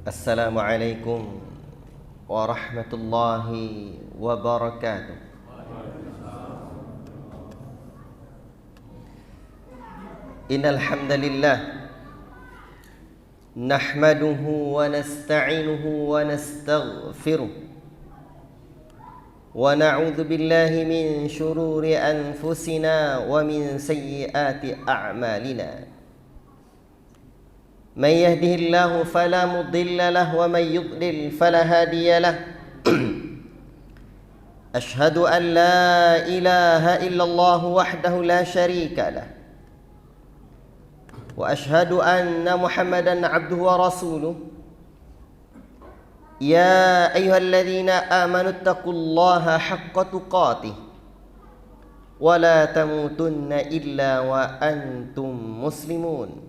Assalamualaikum warahmatullahi wabarakatuh. Innal hamdalillah nahmaduhu wa nasta'inuhu wa nastaghfiruh wa na'udzu billahi min shururi anfusina wa min sayyiati a'malina. من يهده الله فلا مضل له ومن يضلل فلا هادي له. أشهد أن لا إله إلا الله وحده لا شريك له وأشهد أن محمدا عبده ورسوله. يا أيها الذين آمنوا اتقوا الله حق تقاته ولا تموتن إلا وأنتم مسلمون.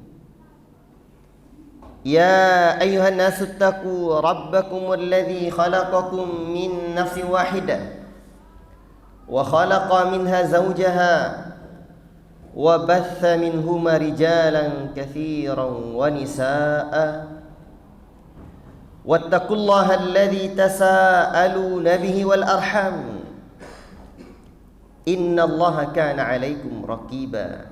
يا أيها الناس اتقوا ربكم الذي خلقكم من نفس واحدة وخلق منها زوجها وبث منهما رجالا كثيرا ونساء واتقوا الله الذي تساءلون به والأرحام إن الله كان عليكم رقيبا.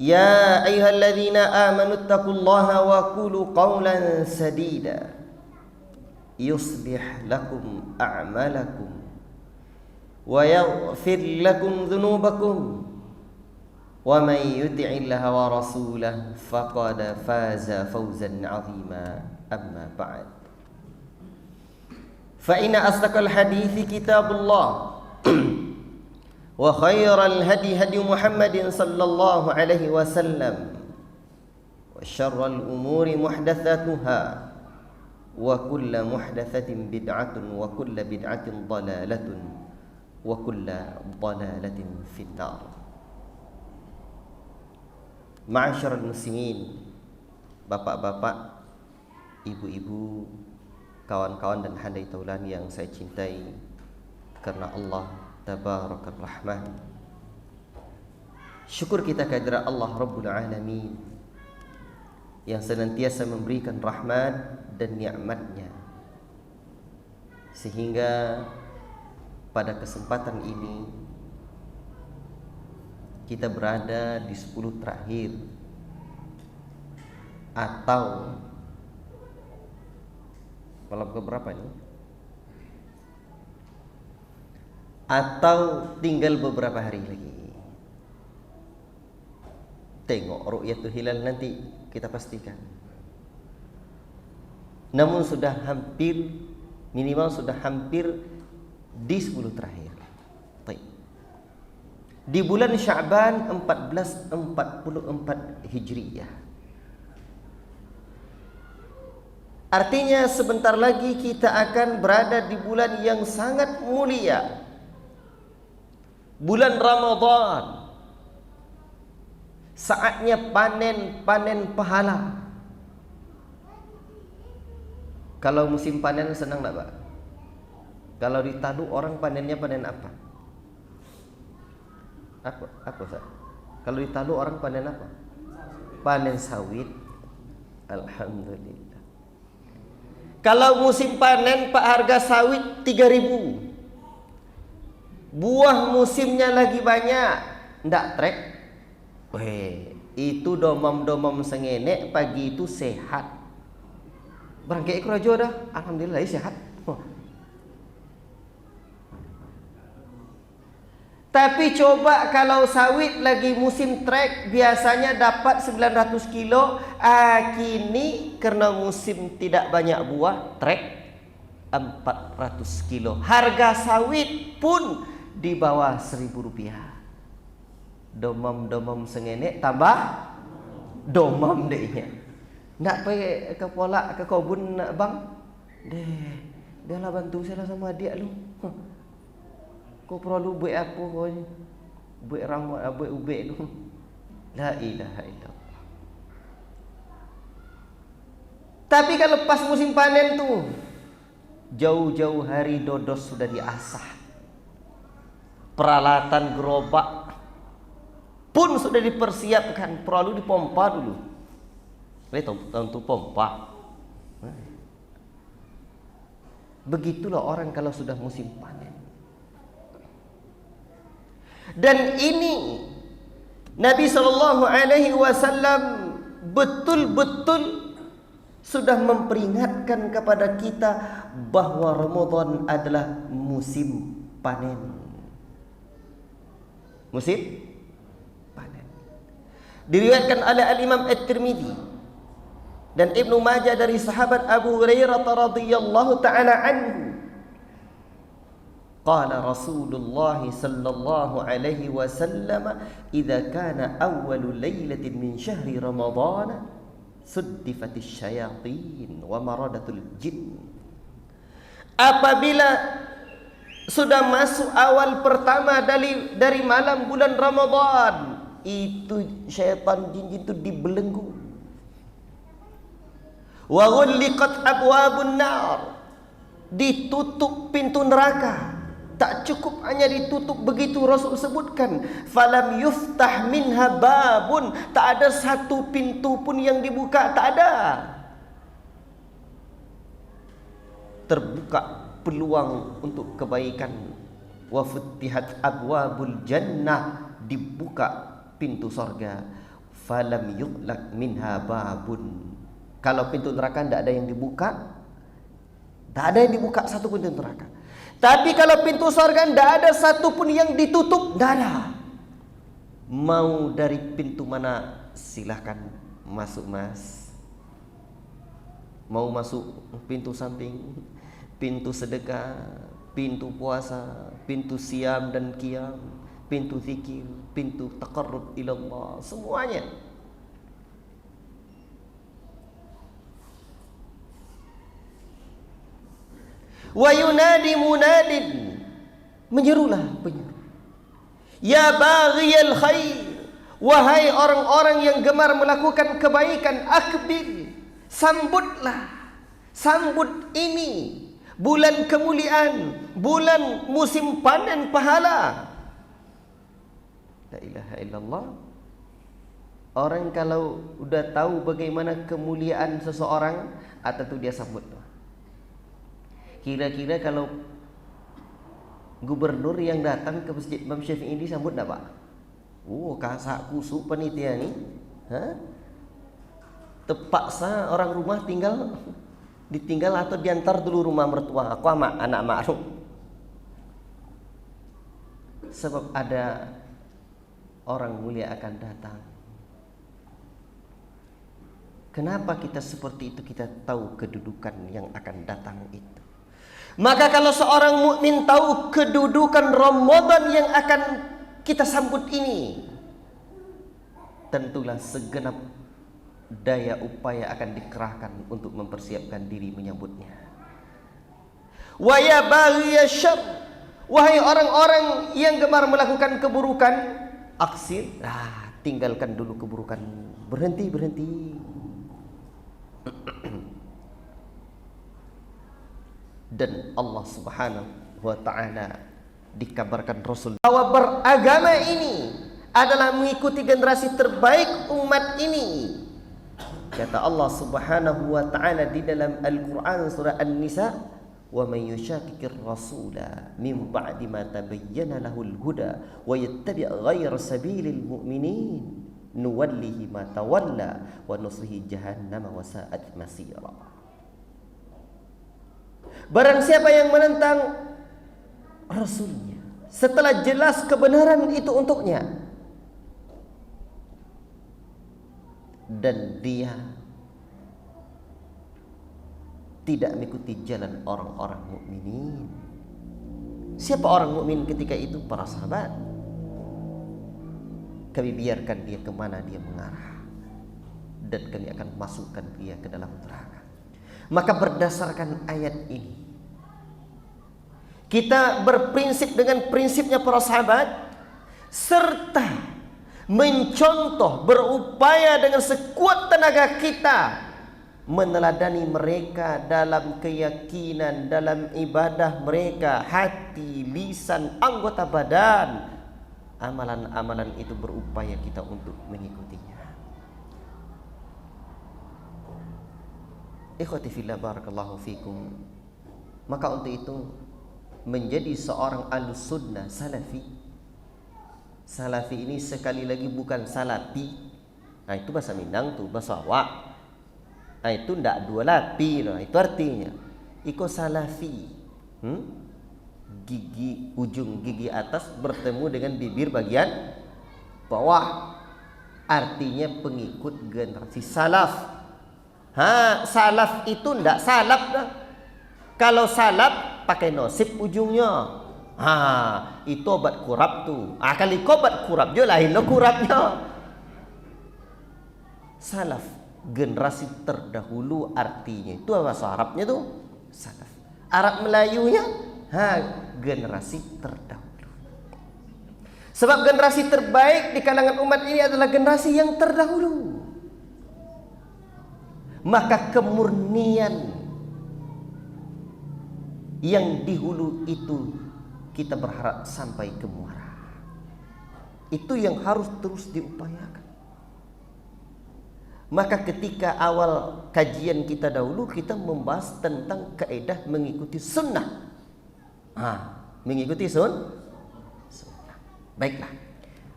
يا أيها الذين آمنوا اتقوا الله وقولوا قولا سديدا يصلح لكم أعمالكم ويغفر لكم ذنوبكم ومن يطع الله ورسوله فقد فاز فوزا عظيما. أما بعد فإن أصدق الحديث كتاب الله وخير الهدي هدي محمد صلى الله عليه وسلم وشر الأمور محدثاتها وكل محدثة بدعة وكل بدعة ضلالة وكل ضلالة في النار. معاشر المسلمين, bapak-bapak, ibu-ibu, kawan-kawan dan handai taulan yang saya cintai karena Allah Tabarakar Rahman. Syukur kita kehadirat Allah Rabbul Alamin yang senantiasa memberikan rahmat dan nikmatnya, sehingga pada kesempatan ini kita berada di 10 terakhir atau malam keberapa ini? Atau tinggal beberapa hari lagi. Tengok ru'yatul hilal nanti kita pastikan. Namun sudah hampir, minimal sudah hampir di 10 terakhir. Baik. Di bulan Sya'ban 1444 Hijriyah. Artinya sebentar lagi kita akan berada di bulan yang sangat mulia, bulan Ramadan. Saatnya panen pahala. Kalau musim panen senang tak, Pak? Kalau di Talu orang panennya panen apa? Apa Ustaz? Kalau di Talu orang panen apa? Panen sawit. Alhamdulillah. Kalau musim panen Pak, harga sawit 3.000. Buah musimnya lagi banyak, ndak trek. Weh, itu domam-domam sengenek pagi itu sehat. Berangkat ikrojo dah, alhamdulillah sehat. Tapi coba kalau sawit lagi musim trek biasanya dapat 900 kilo, kini karena musim tidak banyak buah, trek 400 kilo. Harga sawit pun di bawah Rp1.000. Domam-domam sengenek tambah domam dehnya. Nak pergi ke polak ke kebun nak bang? Dia lah bantu saya lah sama adik lu. Kau perlu buat apa kau ni? Buat rambut, buat ubek lu. La ilaha illallah. Tapi kalau pas musim panen tu, jauh-jauh hari dodos sudah diasah. Peralatan gerobak pun sudah dipersiapkan, perlu dipompa dulu. Lihat tahu pompa. Begitulah orang kalau sudah musim panen. Dan ini Nabi SAW betul-betul sudah memperingatkan kepada kita bahwa Ramadan adalah musim panen. Musim panen. Diriwayatkan oleh Al-Imam At-Tirmidzi dan Ibnu Majah dari sahabat Abu Hurairah radhiyallahu taala anhu. Qala Rasulullah sallallahu alaihi wasallam, "Idza kana awwalu lailatin min syahri Ramadhan, suddifatis syayatin wa maradatul jin." Apabila sudah masuk awal pertama dari malam bulan Ramadan, itu syaitan jin itu dibelenggu. Wa ghulliqat abwabun nar, ditutup pintu neraka. Tak cukup hanya ditutup begitu, Rasul sebutkan, falam yuftah minha babun, tak ada satu pintu pun yang dibuka, tak ada. Terbuka peluang untuk kebaikan. Wa futtihat abwabul jannah, dibuka pintu sorga. Falam yughlaq minha babun, kalau pintu neraka tidak ada yang dibuka, tak ada yang dibuka satu pun pintu neraka. Tapi kalau pintu surga tidak ada satu pun yang ditutup, tidak ada. Mau dari pintu mana silahkan masuk, mas. Mau masuk pintu samping, pintu sedekah, pintu puasa, pintu siam dan qiyam, pintu zikir, pintu taqarrub ila Allah, semuanya. Wa yunadi munadin, menyerulah penyeru, ya baghiyal khair, wahai orang-orang yang gemar melakukan kebaikan, akbil, sambutlah, sambut ini bulan kemuliaan, bulan musim panen pahala. La ilaha illallah. Orang kalau udah tahu bagaimana kemuliaan seseorang, atau dia sambut. Kira-kira kalau gubernur yang datang ke masjid Imam Syafi'i ini sambut tak, Pak? Kasak kusuk panitia ni. Terpaksa orang rumah ditinggal atau diantar dulu rumah mertua. Aku anak makrum. Sebab ada orang mulia akan datang. Kenapa kita seperti itu? Kita tahu kedudukan yang akan datang itu. Maka kalau seorang mukmin tahu kedudukan Ramadan yang akan kita sambut ini, tentulah segenap daya upaya akan dikerahkan untuk mempersiapkan diri menyambutnya. Wa ya baghiyasyarr, wahai orang-orang yang gemar melakukan keburukan, aksir, tinggalkan dulu keburukan, berhenti. Dan Allah Subhanahu wa ta'ala dikabarkan Rasul bahwa beragama ini adalah mengikuti generasi terbaik umat ini. Kata Allah Subhanahu wa ta'ala di dalam Al-Quran surah An-Nisa, wa man yushaqiqir rasula min ba'di ma tabayyana lahul huda wa yattabi' ghayra sabilil mu'minin nuwallihi ma tawalla wa nuslihi jahannama wa sa'at masira. Barang siapa yang menentang Rasulnya setelah jelas kebenaran itu untuknya, dan dia tidak mengikuti jalan orang-orang mukminin. Siapa orang mukmin ketika itu? Para sahabat. Kami biarkan dia kemana dia mengarah, dan kami akan masukkan dia ke dalam neraka. Maka berdasarkan ayat ini, kita berprinsip dengan prinsipnya para sahabat, serta mencontoh, berupaya dengan sekuat tenaga kita meneladani mereka dalam keyakinan, dalam ibadah mereka, hati, lisan, anggota badan. Amalan-amalan itu berupaya kita untuk mengikutinya. Ikhwati fillah barakallahu fikum. Maka untuk itu menjadi seorang ahlus sunnah salafi. Salafi ini sekali lagi bukan salapi. Nah itu bahasa Minang tuh, bahasa awak. Nah itu ndak dua lapi, nah, itu artinya. Iko salafi. Gigi, ujung gigi atas bertemu dengan bibir bagian bawah. Artinya pengikut generasi salaf. Salaf itu ndak salaf dah. Kalau salaf pakai nosip ujungnya. Itu obat kurap tuh. Kali kau obat kurap je lain lo kurapnya. Salaf generasi terdahulu artinya itu bahasa Arabnya tuh salaf. Arab Melayunya generasi terdahulu. Sebab generasi terbaik di kalangan umat ini adalah generasi yang terdahulu. Maka kemurnian yang di hulu itu kita berharap sampai ke muara. Itu yang harus terus diupayakan. Maka ketika awal kajian kita dahulu kita membahas tentang kaedah mengikuti sunnah. Mengikuti sunnah. Baiklah,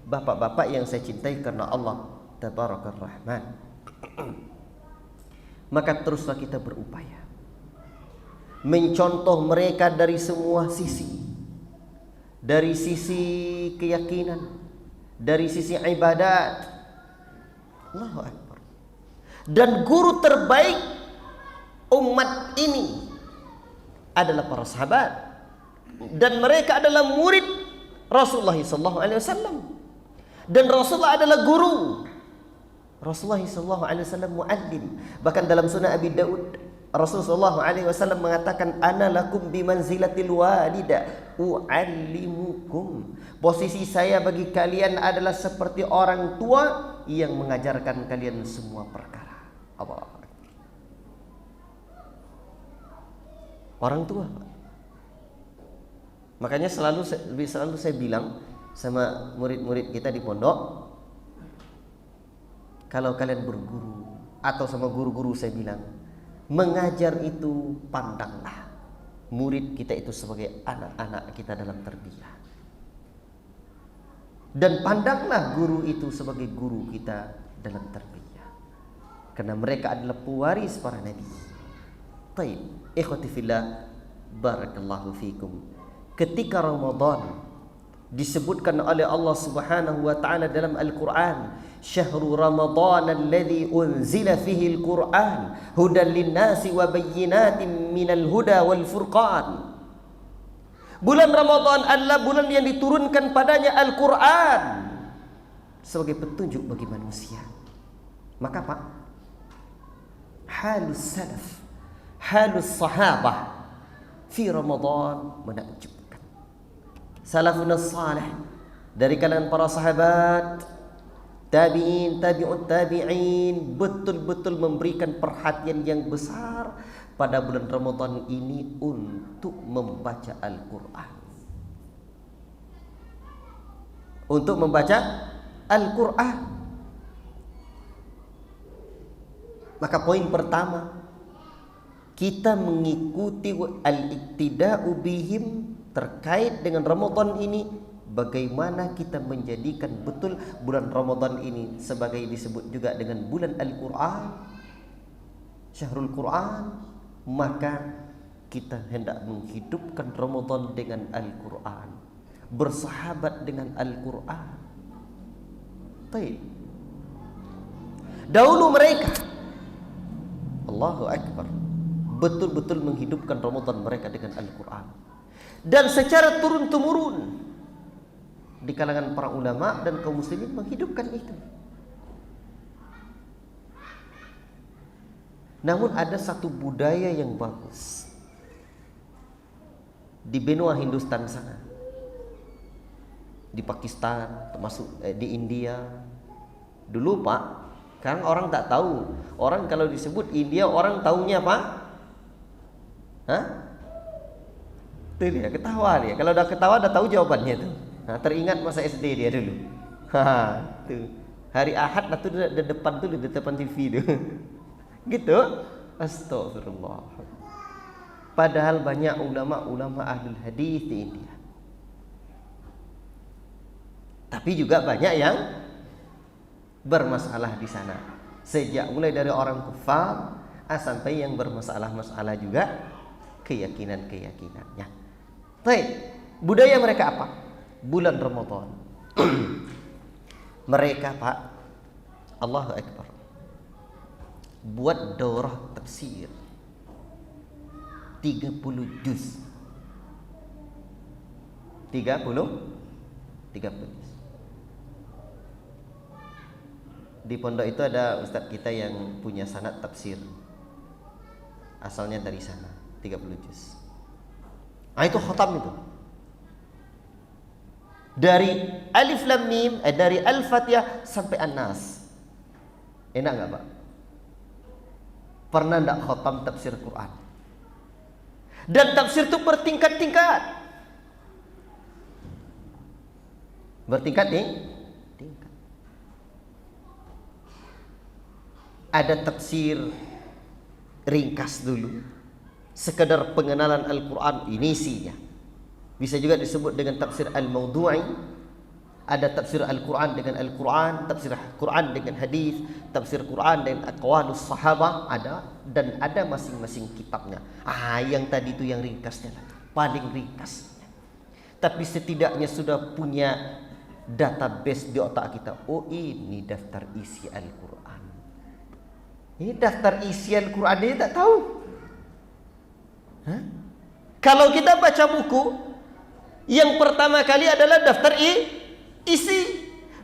bapak-bapak yang saya cintai karena Allah Tabarakar Rahman. Maka teruslah kita berupaya mencontoh mereka dari semua sisi. Dari sisi keyakinan, dari sisi ibadat. Allahu Akbar. Dan guru terbaik umat ini adalah para sahabat. Dan mereka adalah murid Rasulullah SAW. Dan Rasulullah adalah guru. Rasulullah SAW muallim. Bahkan dalam sunnah Abi Daud, Rasulullah SAW mengatakan, ana lakum bimanzilatil walida uallimukum. Posisi saya bagi kalian adalah seperti orang tua yang mengajarkan kalian semua perkara. Allah. Orang tua. Makanya selalu saya bilang sama murid-murid kita di pondok, kalau kalian berguru atau sama guru-guru saya bilang, mengajar itu pandanglah murid kita itu sebagai anak-anak kita dalam tarbiyah. Dan pandanglah guru itu sebagai guru kita dalam tarbiyah. Karena mereka adalah pewaris para nabi. Baik, ikhwati fillah, barakallahu fikum. Ketika Ramadan disebutkan oleh Allah Subhanahu wa taala dalam Al-Qur'an, syahrul Ramadan alladzi unzila fihi al-Qur'an hudan lin-nasi wa bayyinatin minal huda wal furqan. Bulan Ramadan adalah bulan yang diturunkan padanya Al-Qur'an sebagai petunjuk bagi manusia. Maka Pak, halus salaf, halus sahabah fi Ramadan menakjub. Salafun salih dari kalangan para sahabat, tabi'in, tabi'ut tabi'in, betul-betul memberikan perhatian yang besar pada bulan Ramadan ini untuk membaca Al-Quran. Untuk membaca Al-Quran. Maka poin pertama, kita mengikuti al-iktida'u bihim terkait dengan Ramadan ini, bagaimana kita menjadikan betul bulan Ramadan ini sebagai disebut juga dengan bulan Al-Quran, Syahrul Quran. Maka kita hendak menghidupkan Ramadan dengan Al-Quran, bersahabat dengan Al-Quran. Baik. Dahulu mereka, Allahu Akbar, betul-betul menghidupkan Ramadan mereka dengan Al-Quran. Dan secara turun-temurun di kalangan para ulama dan kaum muslimin menghidupkan itu. Namun ada satu budaya yang bagus di benua Hindustan sana, di Pakistan, termasuk di India. Dulu Pak, sekarang orang tak tahu. Orang kalau disebut India, orang taunya apa? Itu dia, ketawa dia. Kalau udah ketawa udah tahu jawabannya tuh. Teringat masa SD dia dulu. Tuh. Hari Ahad lah tuh di depan tuh, di depan TV tuh. Gitu. Astagfirullah. Padahal banyak ulama-ulama ahlul hadis di India. Tapi juga banyak yang bermasalah di sana. Sejak mulai dari orang kufar sampai yang bermasalah-masalah juga keyakinan-keyakinannya. Baik, budaya mereka apa? Bulan Ramadan. Mereka, Pak, Allahu Akbar, buat daurah tafsir 30 juz. 30 juz. Di pondok itu ada ustaz kita yang punya sanad tafsir. Asalnya dari sana, 30 juz. Itu khatam itu. Dari Alif Lam Mim, dari Al-Fatihah sampai An-Nas. Enak enggak, Pak? Pernah enggak khatam tafsir Quran? Dan tafsir itu bertingkat-tingkat. Bertingkat nih? Tingkat. Ada tafsir ringkas dulu, sekedar pengenalan Al-Quran, ini isinya. Bisa juga disebut dengan tafsir al-mawdu'i. Ada tafsir Al-Quran dengan Al-Quran, tafsir Quran dengan hadis, tafsir Quran dengan aqwalus sahabah, ada, dan ada masing-masing kitabnya. Yang tadi itu yang ringkasnya lah, paling ringkasnya. Tapi setidaknya sudah punya database di otak kita. Oh, ini daftar isi Al-Quran. Ini daftar isi Al-Quran, ini tak tahu. Kalau kita baca buku, yang pertama kali adalah daftar isi.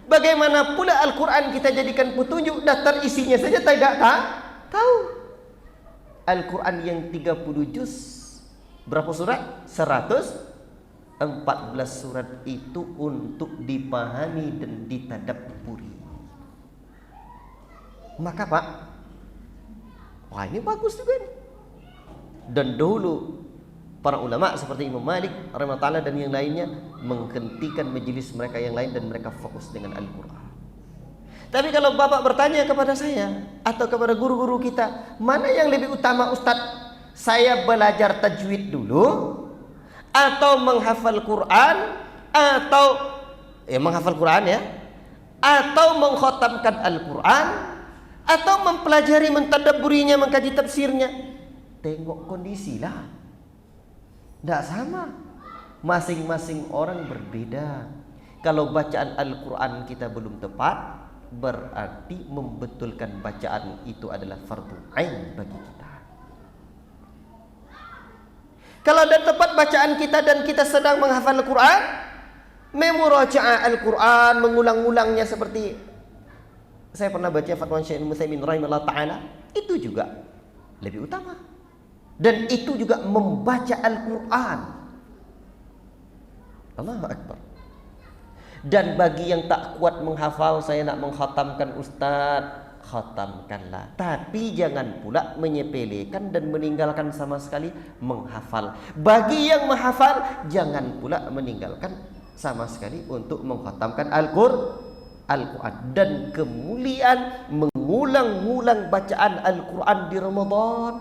Bagaimana pula Al-Quran kita jadikan petunjuk, daftar isinya saja tidak tahu. Al-Quran yang 30 juz, berapa surat? 114 surat itu untuk dipahami dan ditadabburi. Maka Pak, wah ini bagus juga nih. Dan dahulu para ulama seperti Imam Malik rahimahullah dan yang lainnya menghentikan majelis mereka yang lain dan mereka fokus dengan Al-Quran. Tapi kalau Bapak bertanya kepada saya atau kepada guru-guru kita, mana yang lebih utama Ustadz? Saya belajar tajwid dulu atau menghafal Quran, atau menghafal Quran ya, atau mengkhatamkan Al-Quran, atau mempelajari, mentadabburinya, mengkaji tafsirnya? Tengok kondisi lah. Tidak sama. Masing-masing orang berbeda. Kalau bacaan Al-Quran kita belum tepat, berarti membetulkan bacaan itu adalah fardu ain bagi kita. Kalau ada tepat bacaan kita dan kita sedang menghafal Al-Quran, memurajaah Al-Quran, mengulang-ulangnya seperti saya pernah baca fatwa Syekh Utsaimin rahimahullah taala, itu juga lebih utama. Dan itu juga membaca Al-Quran. Allahu Akbar. Dan bagi yang tak kuat menghafal, saya nak mengkhatamkan Ustaz, khatamkanlah. Tapi jangan pula menyepelekan dan meninggalkan sama sekali menghafal. Bagi yang menghafal, jangan pula meninggalkan sama sekali untuk mengkhatamkan Al-Quran. Dan kemuliaan mengulang-ulang bacaan Al-Quran di Ramadan,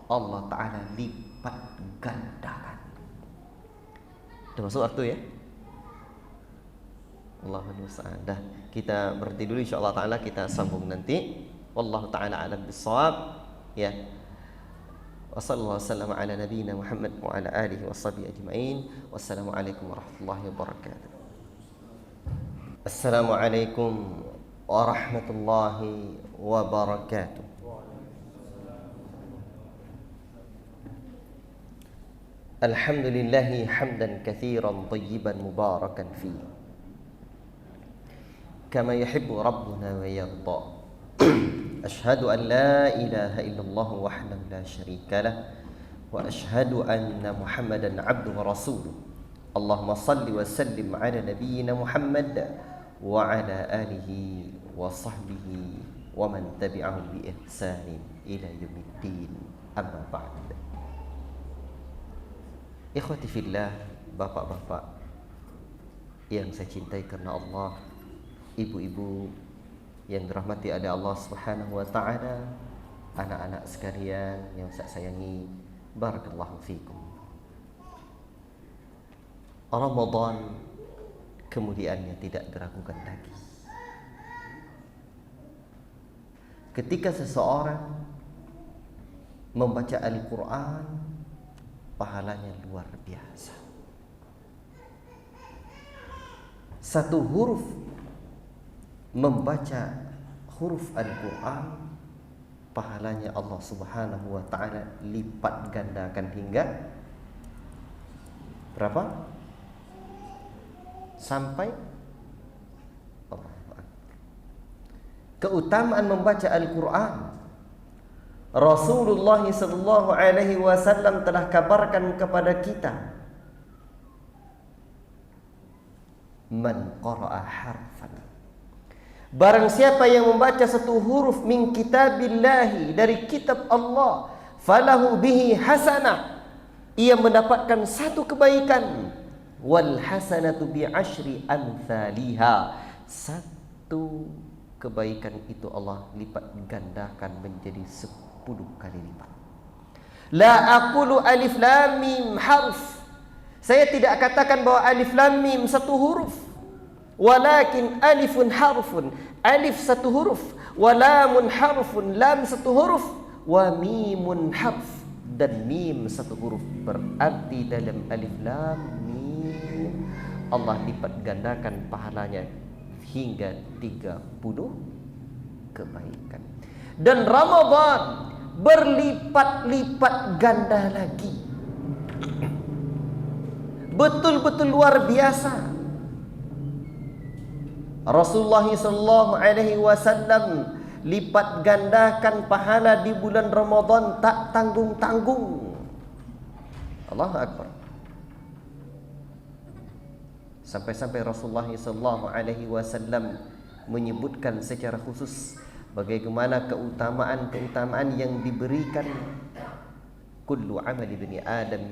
Allah Ta'ala lipat gandakan. Termasuk waktu ya. Allahumma musta'an. Dah, kita berhenti dulu, insyaallah taala kita sambung nanti. Wallahu taala a'lam bissawab. Ya. Wa sallallahu wasallam ala nabiyyina Muhammad wa ala alihi washabihi ajma'in. Wassalamualaikum warahmatullahi wabarakatuh. Assalamualaikum warahmatullahi wabarakatuh. Alhamdulillahi hamdan katsiran tayyiban mubarakan fihi kama yuhibbu rabbuna wa yarda. Ashhadu an la ilaha illallah wahdahu la syarika lah wa ashhadu anna Muhammadan abduhu wa rasuluh. Allahumma salli wa sallim ala nabiyyina Muhammad wa ala alihi wa sahbihi wa man tabi'ahum bi ihsanin ila yaumiddin. Amma ba'd. Ikhwati fillah, bapak-bapak yang saya cintai karena Allah, ibu-ibu yang dirahmati oleh Allah Subhanahu wa taala, anak-anak sekalian yang saya sayangi, barakallahu fikum. Ramadan kemuliaannya tidak diragukan lagi. Ketika seseorang membaca Al-Quran, pahalanya luar biasa. Satu huruf membaca huruf Al-Quran, pahalanya Allah Subhanahu wa ta'ala lipat gandakan hingga berapa? Sampai keutamaan membaca Al-Quran. Rasulullah sallallahu alaihi wasallam telah kabarkan kepada kita, man qara'a harfan, barang siapa yang membaca satu huruf min kitabillahi, dari kitab Allah, falahu bihi hasanah, ia mendapatkan satu kebaikan, wal hasanatu bi asyri amthaliha, satu kebaikan itu Allah lipat gandakan menjadi 10 kali lipat. La aqulu alif lam mim harf, saya tidak katakan bahwa alif lam mim satu huruf, walakin alifun harfun, alif satu huruf, wa lamun harfun, lam satu huruf, wa mimun harf, dan mim satu huruf. Berarti dalam alif lam mim Allah lipat gandakan pahalanya hingga 30 kebaikan. Dan Ramadan berlipat-lipat ganda lagi, betul-betul luar biasa. Rasulullah sallallahu alaihi wasallam lipat gandakan pahala di bulan Ramadan tak tanggung-tanggung. Allahu akbar. Sampai-sampai Rasulullah sallallahu alaihi wasallam menyebutkan secara khusus bagaimana keutamaan yang diberikan. Kullu amali bani Adam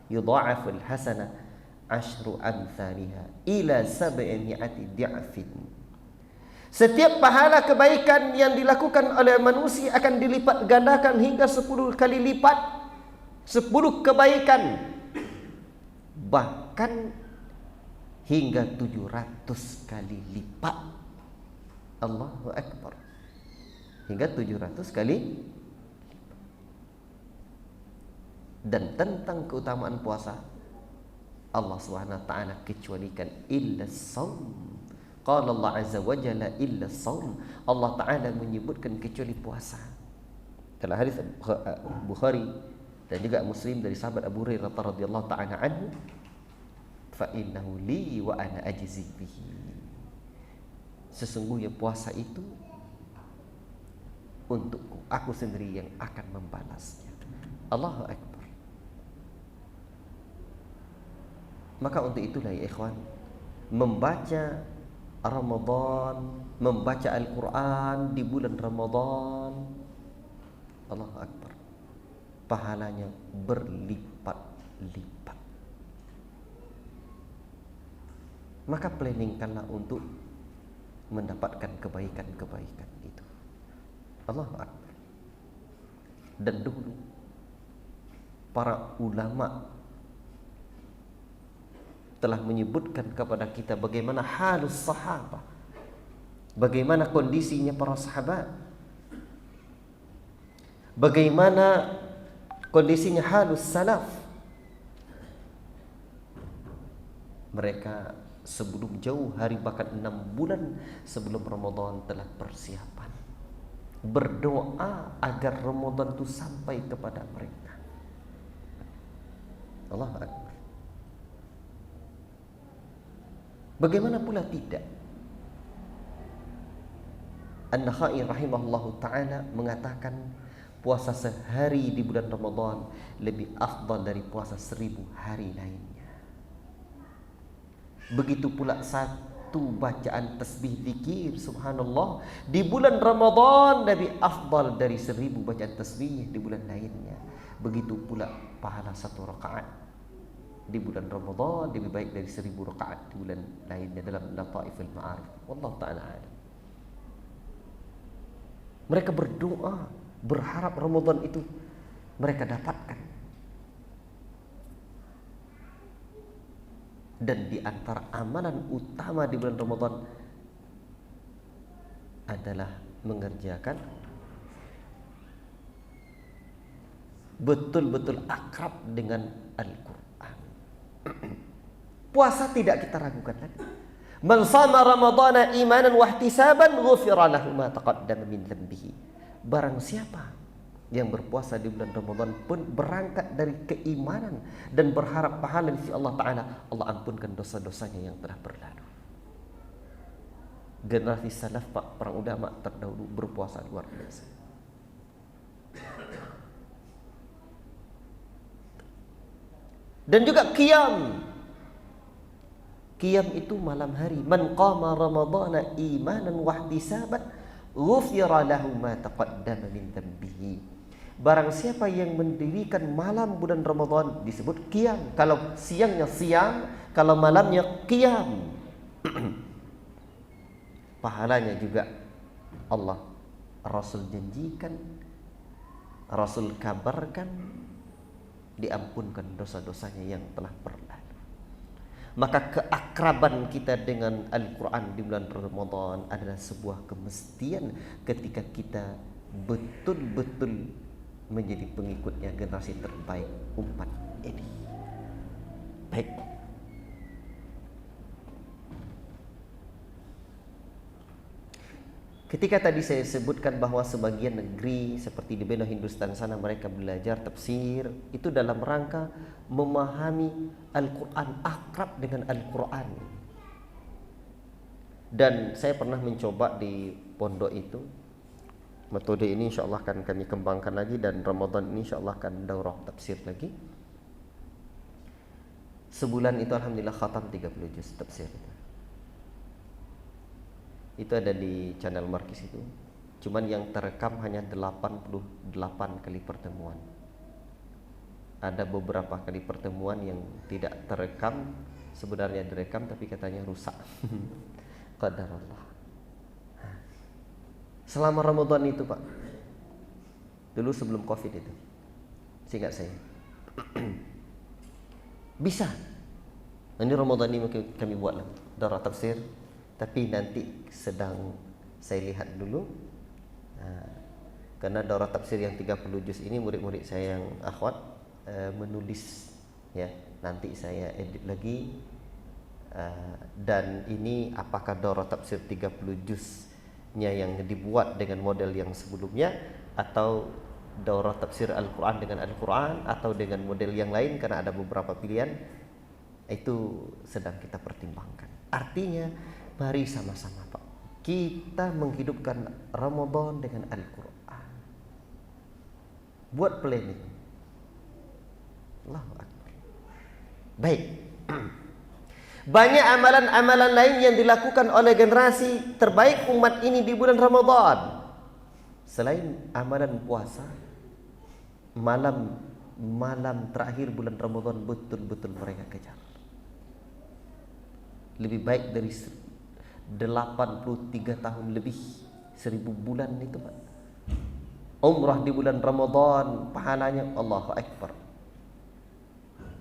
yudha'aful hasanah asyru amthaliha ila 700 di'afin. Setiap pahala kebaikan yang dilakukan oleh manusia akan dilipat gandakan hingga 10 kali lipat. 10 kebaikan, bahkan hingga 700 kali lipat. Allahu akbar. Hingga 700 kali. Dan tentang keutamaan puasa, Allah Subhanahu wa ta'ala kecualikan illa shaum. Qala Allah azza wa jalla illa shaum. Allah Ta'ala menyebutkan kecuali puasa. Dalam hadis Bukhari dan juga Muslim dari sahabat Abu Hurairah radhiyallahu ta'ala anhu, fa innahu li wa ana ajzi bihi. Sesungguhnya puasa itu untukku, aku sendiri yang akan membalasnya. Allahu akbar. Maka untuk itulah ya ikhwan, membaca Ramadan, membaca Al-Quran di bulan Ramadan, Allahu akbar, pahalanya berlipat-lipat. Maka planningkanlah untuk mendapatkan kebaikan-kebaikan itu. Allahu akbar. Dan dulu para ulama telah menyebutkan kepada kita bagaimana halus sahabat, bagaimana kondisinya para sahabat, bagaimana kondisinya halus salaf. Mereka sebelum jauh hari, bahkan 6 bulan sebelum Ramadan telah persiapan, berdoa agar Ramadan itu sampai kepada mereka. Allahu akbar. Bagaimana pula tidak? An-Nakhai rahimahullahu ta'ala mengatakan puasa sehari di bulan Ramadan lebih afdal dari puasa 1000 hari lainnya. Begitu pula satu bacaan tasbih zikir subhanallah di bulan Ramadan lebih afdal dari 1000 bacaan tasbih di bulan lainnya. Begitu pula pahala satu rakaat di bulan Ramadan lebih baik dari 1000 rakaat di bulan lainnya dalam Lataiful Ma'arif. Wallahu ta'ala alam. Mereka berdoa berharap Ramadan itu mereka dapatkan. Dan di antara amalan utama di bulan Ramadan adalah mengerjakan betul-betul akrab dengan Al-Quran. Puasa tidak kita ragukan lagi. Man shama ramadhana imanan wa ihtisaban ghufira lahu ma taqaddama min dhanbihi. Barang siapa yang berpuasa di bulan Ramadan pun berangkat dari keimanan dan berharap pahala di sisi Allah Ta'ala, Allah ampunkan dosa-dosanya yang telah berlalu. Generasi salaf, Pak, para ulama terdahulu berpuasa luar biasa. Dan juga qiyam. Qiyam itu malam hari. Man qama ramadhana imanan wa ihtisaban ghufira lahu ma taqaddama min dhanbihi. Barang siapa yang mendirikan malam bulan Ramadan disebut qiyam. Kalau siangnya siang, kalau malamnya qiyam. Pahalanya juga Allah, Rasul janjikan, Rasul kabarkan, diampunkan dosa-dosanya yang telah berlalu. Maka keakraban kita dengan Al-Quran di bulan Ramadan adalah sebuah kemestian ketika kita betul-betul menjadi pengikutnya generasi terbaik umat ini. Baik. Ketika tadi saya sebutkan bahwa sebagian negeri seperti di benua Hindustan sana mereka belajar tafsir, itu dalam rangka memahami Al-Quran, akrab dengan Al-Quran. Dan saya pernah mencoba di pondok itu. Metode ini insyaAllah akan kami kembangkan lagi, dan Ramadan ini insyaAllah akan daurah tafsir lagi. Sebulan itu alhamdulillah khatam 30 juz tafsir itu. Itu ada di channel Markis itu. Cuman yang terekam hanya 88 kali pertemuan. Ada beberapa kali pertemuan yang tidak terekam, sebenarnya direkam tapi katanya rusak. Qadarullah. Selama Ramadan itu, Pak, dulu sebelum Covid itu, seingat saya, bisa. Ini Ramadan ini kami buat daurah tafsir, tapi nanti sedang saya lihat dulu. Karena daurah tafsir yang 30 juz ini murid-murid saya yang akhwat menulis, ya, nanti saya edit lagi. Dan ini apakah daurah tafsir 30 juznya yang dibuat dengan model yang sebelumnya, atau daurah tafsir Al-Quran dengan Al-Quran, atau dengan model yang lain, karena ada beberapa pilihan. Itu sedang kita pertimbangkan. Artinya mari sama-sama, Pak, kita menghidupkan Ramadan dengan Al-Quran. Buat planning. Allahu Akbar. Baik. Banyak amalan-amalan lain yang dilakukan oleh generasi terbaik umat ini di bulan Ramadan. Selain amalan puasa, malam terakhir bulan Ramadan betul-betul mereka kejar. Lebih baik dari 83 tahun lebih, 1000 bulan itu, Pak. Umrah di bulan Ramadan pahalanya Allahu Akbar.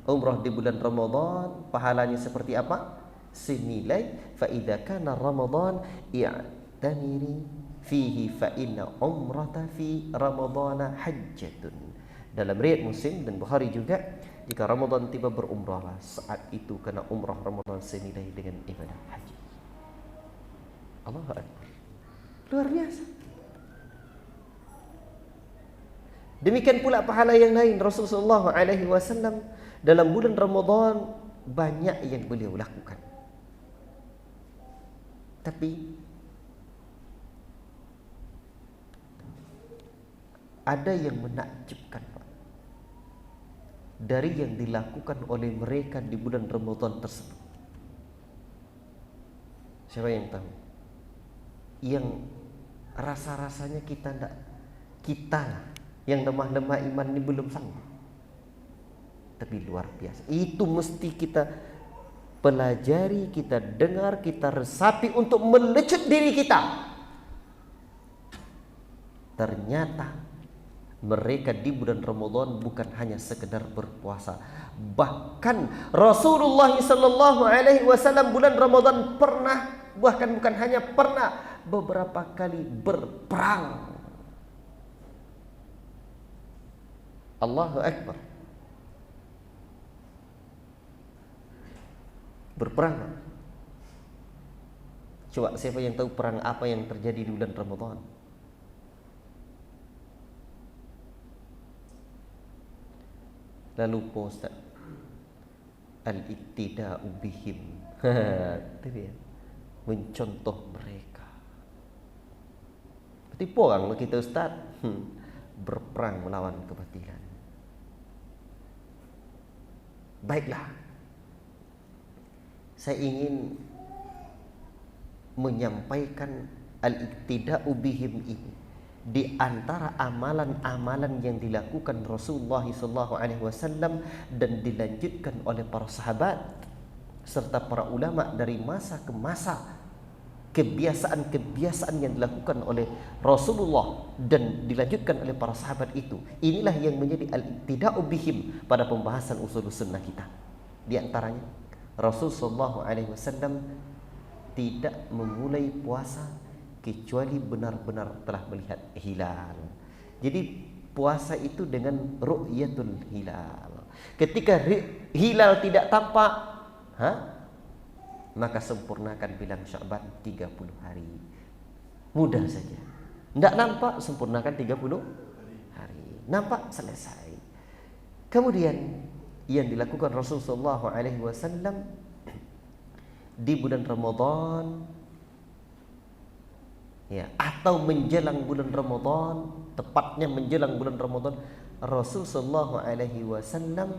Umrah di bulan Ramadan pahalanya seperti apa? Senilai fa idza kana Ramadan i'tamiri fihi fa inna umrata fi Ramadana hajjatun. Dalam riwayat Muslim dan Bukhari juga, jika Ramadan tiba berumrahlah saat itu, karena umrah Ramadan senilai dengan ibadah haji. Allahu Akbar. Luar biasa. Demikian pula pahala yang lain. Rasulullah SAW dalam bulan Ramadan banyak yang beliau lakukan. Tapi ada yang menakjubkan, Pak, dari yang dilakukan oleh mereka di bulan Ramadan tersebut. Siapa yang tahu? Yang rasa-rasanya kita yang lemah-lemah iman ini belum sanggup. Tapi luar biasa. Itu mesti kita pelajari, kita dengar, kita resapi untuk melecut diri kita. Ternyata Mereka di bulan Ramadan bukan hanya sekedar berpuasa, bahkan Rasulullah sallallahu alaihi wasallam bulan Ramadan pernah, bahkan bukan hanya pernah, beberapa kali berperang. Allahu Akbar. Berperang. Coba siapa yang tahu perang apa yang terjadi di bulan Ramadan? Lalu Ustaz, al-iktida'u bihim. Itu dia. Mencontoh mereka. Berarti orang kita Ustaz berperang melawan kebatilan. Baiklah, saya ingin menyampaikan al-iktida'u bihim ini di antara amalan-amalan yang dilakukan Rasulullah SAW dan dilanjutkan oleh para sahabat serta para ulama dari masa ke masa. Kebiasaan-kebiasaan yang dilakukan oleh Rasulullah dan dilanjutkan oleh para sahabat itu, inilah yang menjadi al-iktida'u bihim pada pembahasan usul sunnah kita. Di antaranya Rasulullah SAW tidak memulai puasa kecuali benar-benar telah melihat hilal. Jadi puasa itu dengan ru'yatul hilal. Ketika hilal tidak tampak, maka sempurnakan bilang Sya'ban 30 hari. Mudah saja. Tidak nampak, sempurnakan 30 hari. Nampak, selesai. Kemudian yang dilakukan Rasulullah SAW di bulan Ramadan, ya, atau menjelang bulan Ramadan, tepatnya menjelang bulan Ramadan, Rasulullah SAW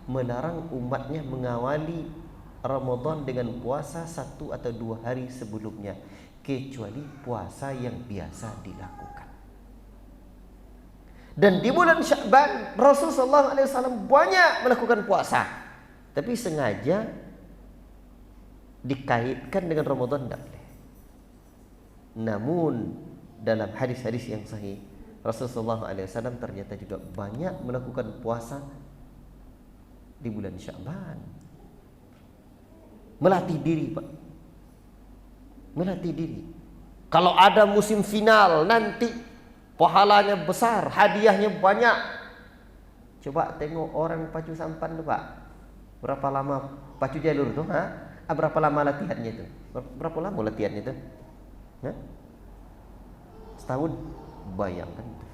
melarang umatnya mengawali Ramadan dengan puasa 1 atau 2 hari sebelumnya, kecuali puasa yang biasa dilakukan. Dan di bulan Sya'ban Rasulullah SAW banyak melakukan puasa, tapi sengaja dikaitkan dengan Ramadan tidak boleh. Namun dalam hadis-hadis yang sahih, Rasulullah SAW ternyata juga banyak melakukan puasa di bulan Sya'ban. Melatih diri, Pak. Melatih diri. Kalau ada musim final nanti pahalanya besar, hadiahnya banyak. Coba tengok orang pacu sampan tuh, Pak. Berapa lama pacu jalur tuh, berapa lama latihannya tuh? Berapa lama latihannya tuh? Setahun. Bayangkan itu.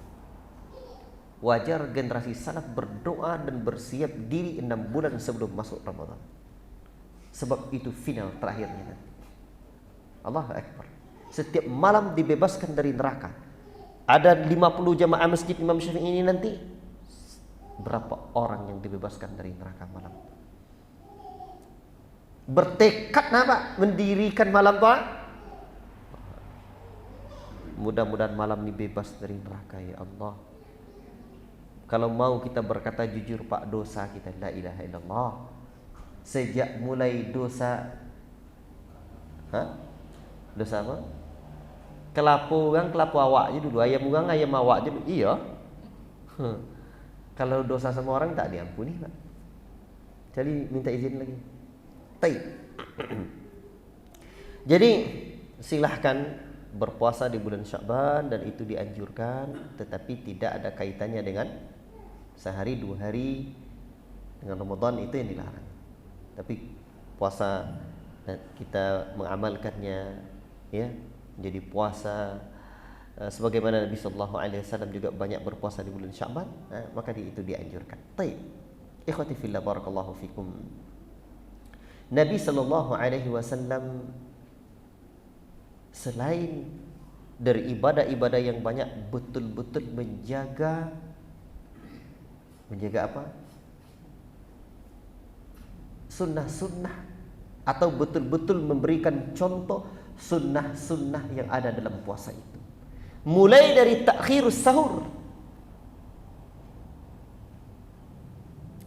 Wajar generasi salaf berdoa dan bersiap diri 6 bulan sebelum masuk Ramadan. Sebab itu final terakhirnya nanti. Allahu Akbar. Setiap malam dibebaskan dari neraka. Ada 50 jamaah masjid Imam Syafi'i ini nanti, berapa orang yang dibebaskan dari neraka malam? Bertekad apa? Mendirikan malam doa. Mudah-mudahan malam ini bebas dari neraka, ya Allah. Kalau mau kita berkata jujur, Pak, dosa kita la ilaha illallah. Sejak mulai dosa, dosa apa? Kelapu awak je dulu, ayam awak je dulu. Iya. Kalau dosa sama orang tak diampuni, Pak. Jadi minta izin lagi. Jadi silahkan berpuasa di bulan Sya'ban dan itu dianjurkan, tetapi tidak ada kaitannya dengan sehari 2 hari dengan Ramadan, itu yang dilarang. Tapi puasa kita mengamalkannya, ya, menjadi puasa sebagaimana Nabi sallallahu alaihi wasallam juga banyak berpuasa di bulan Sya'ban, maka itu dianjurkan. Baik. Ikhwati fillah, barakallahu fikum. Nabi sallallahu alaihi wasallam selain dari ibadah-ibadah yang banyak, betul-betul menjaga apa? Sunnah-sunnah, atau betul-betul memberikan contoh sunnah-sunnah yang ada dalam puasa itu. Mulai dari ta'khirus sahur,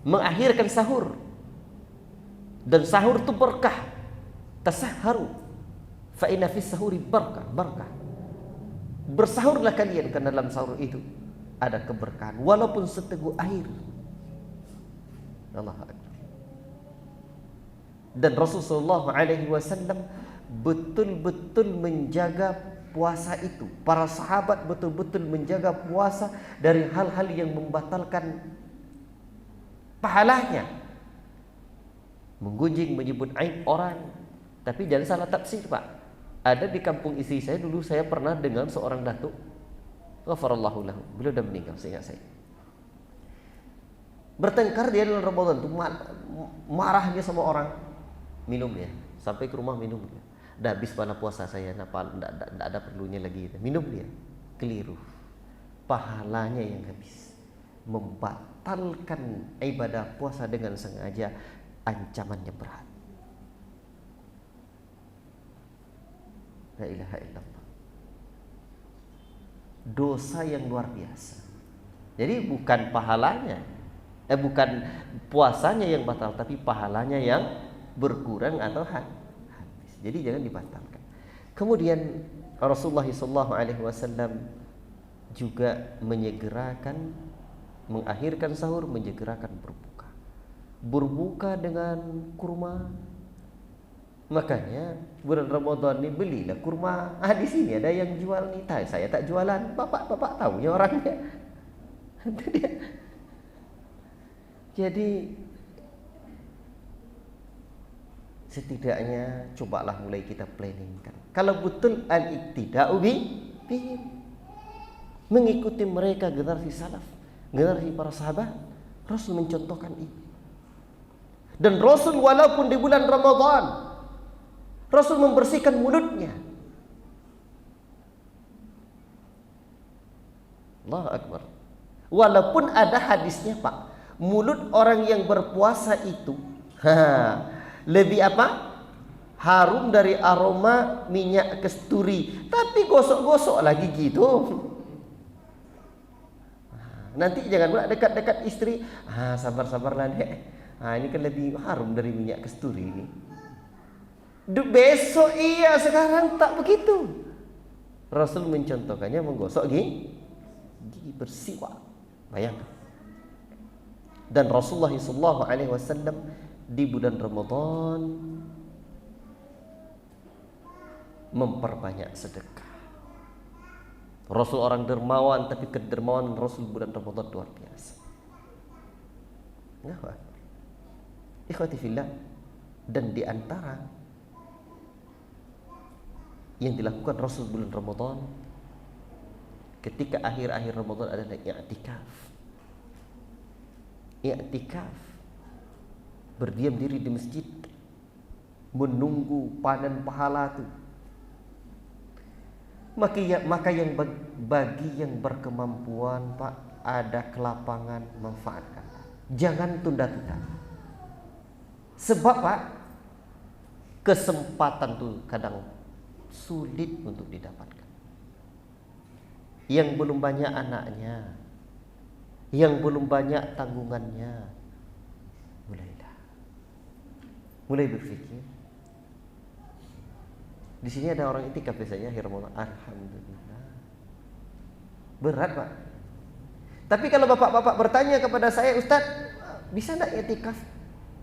mengakhirkan sahur, dan sahur itu berkah. Tasahharu fa inna fis sahuri barakah. Bersahurlah kalian karena dalam sahur itu ada keberkahan walaupun seteguk air. Allah Akbar. Dan Rasulullah SAW betul-betul menjaga puasa itu. Para sahabat betul-betul menjaga puasa dari hal-hal yang membatalkan pahalanya. Menggunjing, menyebut aib orang. Tapi jangan salah tafsir, Pak. Ada di kampung istri saya dulu, saya pernah dengan seorang datuk. Ghafarallahu lahu. Beliau sudah meninggal, seingat saya. Bertengkar dia dalam Ramadan itu, marahnya sama orang. Minum dia, sampai ke rumah minum dia. Dah habis pada puasa saya, tidak ada perlunya lagi. Minum dia, keliru. Pahalanya yang habis. Membatalkan ibadah puasa dengan sengaja, ancamannya berat. La ilaha illallah. Dosa yang luar biasa. Jadi bukan pahalanya, bukan puasanya yang batal, tapi pahalanya yang berkurang atau habis. Jadi jangan dibatalkan. Kemudian Rasulullah SAW juga menyegerakan, mengakhirkan sahur, menyegerakan berbuka. Berbuka dengan kurma. Makanya bulan Ramadan ini belilah kurma. Di sini ada yang jual nih. Saya tak jualan. Bapak tahunya orangnya. Itu dia. Jadi setidaknya cobalah mulai kita planningkan. Kalau betul al-iktida'u bihim, mengikuti mereka, generasi salaf, generasi para sahabat, Rasul mencontohkan ini. Dan Rasul walaupun di bulan Ramadan, Rasul membersihkan mulutnya. Allahu Akbar. Walaupun ada hadisnya, Pak, mulut orang yang berpuasa itu lebih apa? Harum dari aroma minyak kasturi. Tapi gosok-gosok lagi gitu. Nanti jangan pula dekat-dekat istri. Sabar-sabarlah dek. Ini kan lebih harum dari minyak kasturi ini. Besok iya, sekarang tak begitu. Rasul mencontohkannya menggosok gigi bersiwak. Bayangkan. Dan Rasulullah SAW di bulan Ramadan memperbanyak sedekah. Rasul orang dermawan, tapi kedermawan Rasul bulan Ramadan luar biasa. Ikhwati fillah, dan di antara yang dilakukan Rasul bulan Ramadan ketika akhir-akhir Ramadan adalah i'tikaf. I'tikaf, berdiam diri di masjid menunggu panen pahala itu. Maka yang bagi yang berkemampuan, Pak, ada kelapangan, manfaatkan. Jangan tunda-tunda. Sebab, Pak, kesempatan itu kadang sulit untuk didapatkan. Yang belum banyak anaknya, yang belum banyak tanggungannya, mulai berpikir. Di sini ada orang itikaf biasanya akhir Ramadan. Alhamdulillah. Berat, Pak. Tapi kalau bapak-bapak bertanya kepada saya, Ustaz, bisa enggak itikaf?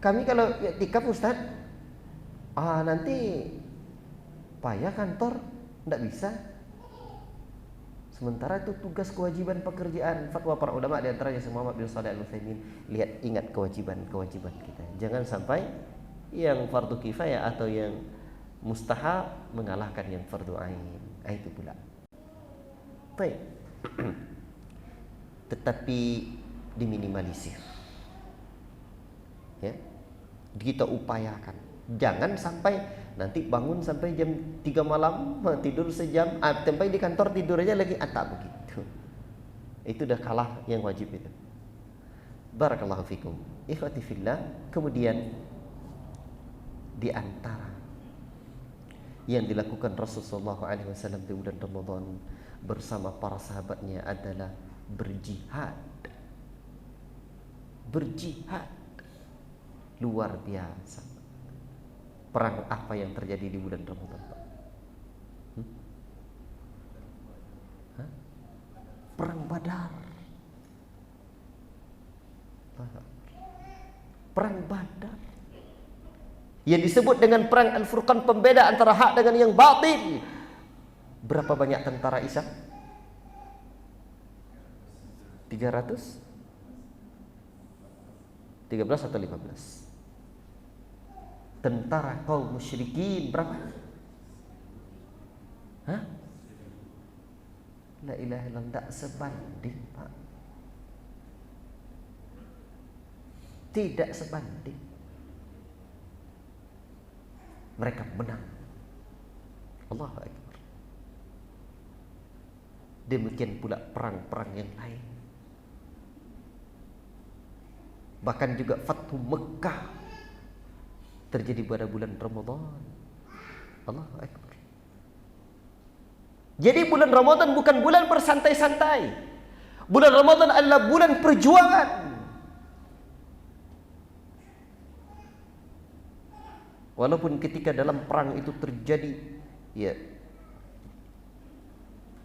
Kami kalau itikaf, Ustaz, nanti payah kantor, enggak bisa. Sementara itu tugas kewajiban pekerjaan. Fatwa para ulama di antaranya Muhammad bin Shalih Al-Utsaimin, ingat kewajiban kita. Jangan sampai yang fardu kifayah atau yang mustahab mengalahkan yang fardu ain. Itu pula. Baik. Tetapi diminimalisir. Ya. Kita upayakan. Jangan sampai nanti bangun sampai jam 3 malam, tidur sejam, sampai di kantor tidur aja lagi, tak begitu. Itu dah kalah yang wajib itu. Barakallahu fikum. Ikhwati fillah, kemudian di antara yang dilakukan Rasulullah SAW di bulan Ramadan bersama para sahabatnya adalah berjihad. Berjihad luar biasa. Perang apa yang terjadi di bulan Ramadan, Pak? Perang Badar. Perang Badar yang disebut dengan perang Al-Furqan, pembeda antara hak dengan yang batil. Berapa banyak tentara Islam? 313 atau 15? Tentara kaum musyrikin berapa? Hah? La ilaha illallah, tidak sebanding, Pak. Tidak sebanding. Mereka menang. Allahu Akbar. Demikian pula perang-perang yang lain. Bahkan juga Fathu Mekah terjadi pada bulan Ramadan. Allahu Akbar. Jadi bulan Ramadan bukan bulan bersantai-santai. Bulan Ramadan adalah bulan perjuangan. Walaupun ketika dalam perang itu terjadi, ya,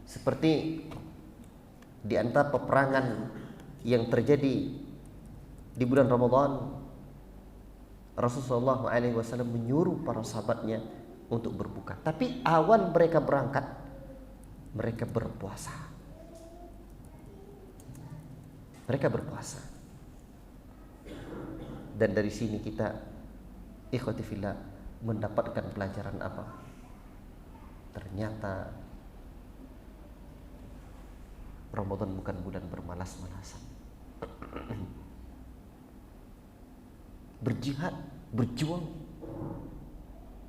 seperti di antara peperangan yang terjadi di bulan Ramadan, Rasulullah SAW menyuruh para sahabatnya untuk berbuka. Tapi awal mereka berangkat, mereka berpuasa. Mereka berpuasa. Dan dari sini kita, ikhwati fillah, mendapatkan pelajaran apa? Ternyata Ramadan bukan bulan bermalas-malasan. Berjihad, berjuang.